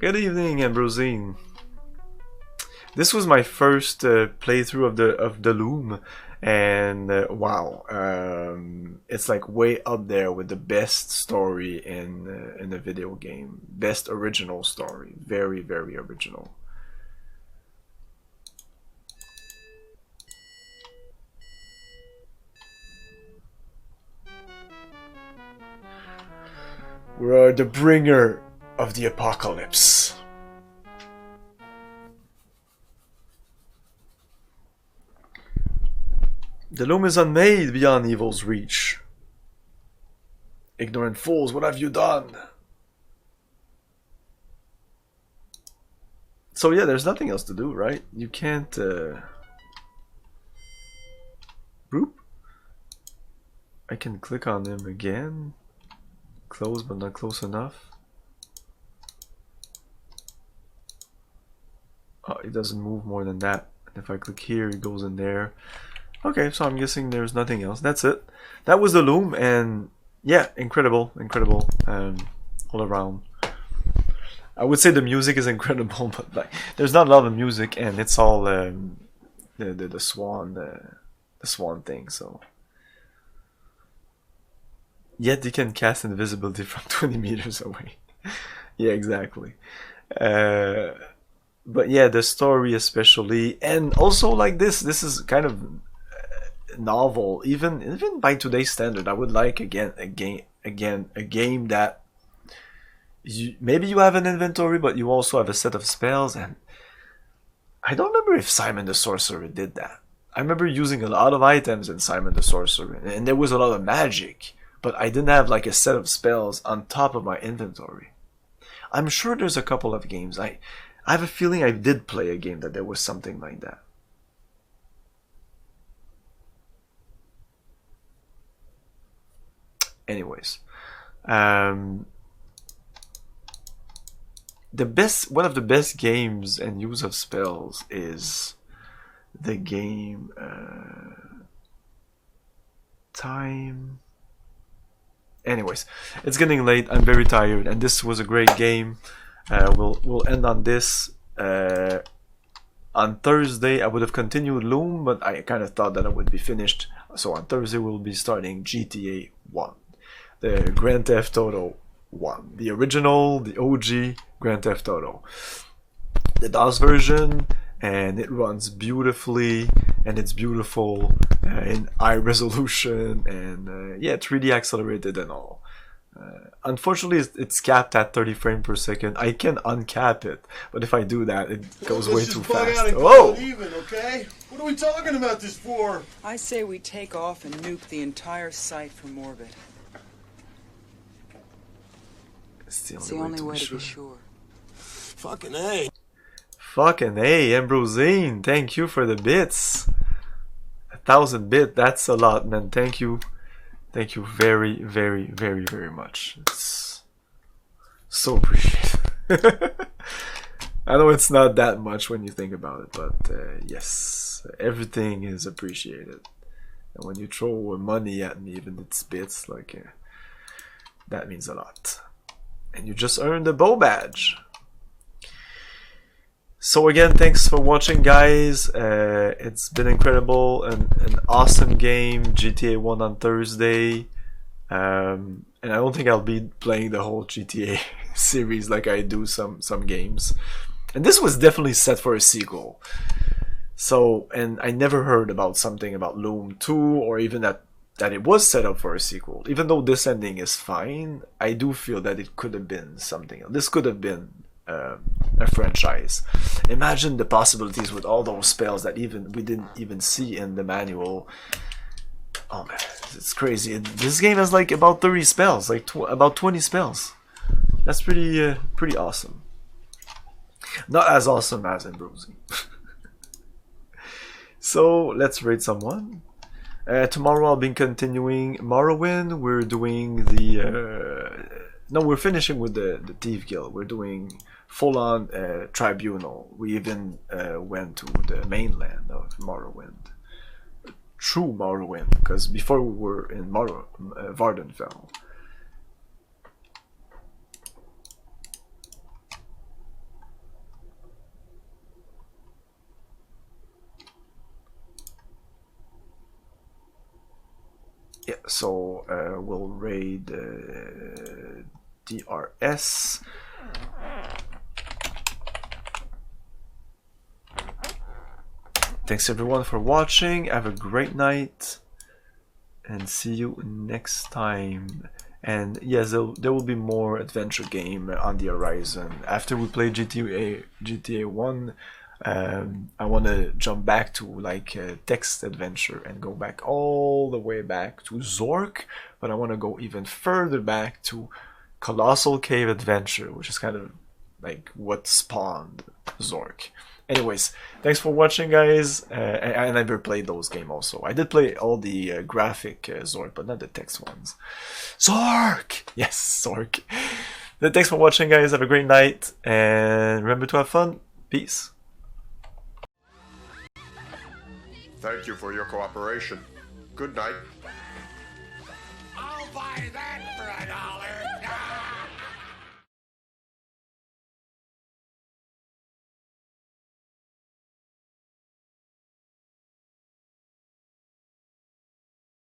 Good evening, Ambrosine. This was my first playthrough of the Loom, and wow, it's like way up there with the best story in a video game. Best original story, very, very original. We are the bringer of the apocalypse. The Loom is unmade beyond evil's reach. Ignorant fools, what have you done? So yeah, there's nothing else to do, right? You can't Boop. I can click on him again. Close, but not close enough. Oh, it doesn't move more than that. And if I click here, it goes in there. Okay, so I'm guessing there's nothing else. That's it. That was the Loom, and yeah, incredible, incredible, all around. I would say the music is incredible, but like, there's not a lot of music, and it's all the swan thing. So. Yet you can cast invisibility from 20 meters away. Yeah, exactly. But yeah, the story especially, and also like this is kind of novel. Even by today's standard, I would like a game that maybe you have an inventory, but you also have a set of spells. And I don't remember if Simon the Sorcerer did that. I remember using a lot of items in Simon the Sorcerer, and there was a lot of magic. But I didn't have like a set of spells on top of my inventory. I'm sure there's a couple of games. I have a feeling I did play a game that there was something like that. Anyways, one of the best games and use of spells is the game Time. Anyways, it's getting late. I'm very tired, and this was a great game. We'll end on this. On Thursday, I would have continued Loom, but I kind of thought that I would be finished. So on Thursday, we'll be starting GTA 1, the Grand Theft Auto 1, the original, the OG Grand Theft Auto, the DOS version, and it runs beautifully, and it's beautiful in high resolution, and yeah, 3D accelerated and all. Unfortunately, it's capped at 30 frames per second. I can uncap it, but if I do that, it goes way too fast. Oh! Even, okay? What are we talking about this for? I say we take off and nuke the entire site from orbit. It's the only way to be sure. Fucking A. Fucking A, Ambrosine, thank you for the bits. 1,000 bits, that's a lot, man. Thank you. Thank you very, very, very, very much. It's so appreciated. I know it's not that much when you think about it, but yes, everything is appreciated. And when you throw money at me, even it's bits, like that means a lot. And you just earned a bow badge. So again, thanks for watching, guys. It's been incredible, an awesome game. GTA 1 on Thursday, and I don't think I'll be playing the whole GTA series like I do some games. And this was definitely set for a sequel. So, and I never heard about something about Loom 2, or even that it was set up for a sequel. Even though this ending is fine, I do feel that it could have been something else. This could have been a franchise. Imagine the possibilities with all those spells that we didn't even see in the manual. Oh man, it's crazy. This game has like about 30 spells, like about 20 spells. That's pretty awesome. Not as awesome as Ambrosi. So let's rate someone. Tomorrow I'll be continuing Morrowind. We're doing the no, we're finishing with the Thief Guild. We're doing full-on tribunal. We even went to the mainland of Morrowind. True Morrowind, because before we were in Vardenfell. Yeah, so we'll raid DRS. Thanks everyone for watching. Have a great night and see you next time. And yes, there will be more adventure game on the horizon. After we play GTA 1, I want to jump back to like text adventure and go back all the way back to Zork, but I want to go even further back to Colossal Cave Adventure, which is kind of like what spawned Zork. Anyways, thanks for watching, guys. I never played those games also. I did play all the graphic Zork, but not the text ones. Zork! Yes, Zork. Thanks for watching, guys. Have a great night, and remember to have fun. Peace. Thank you for your cooperation. Good night. I'll buy that!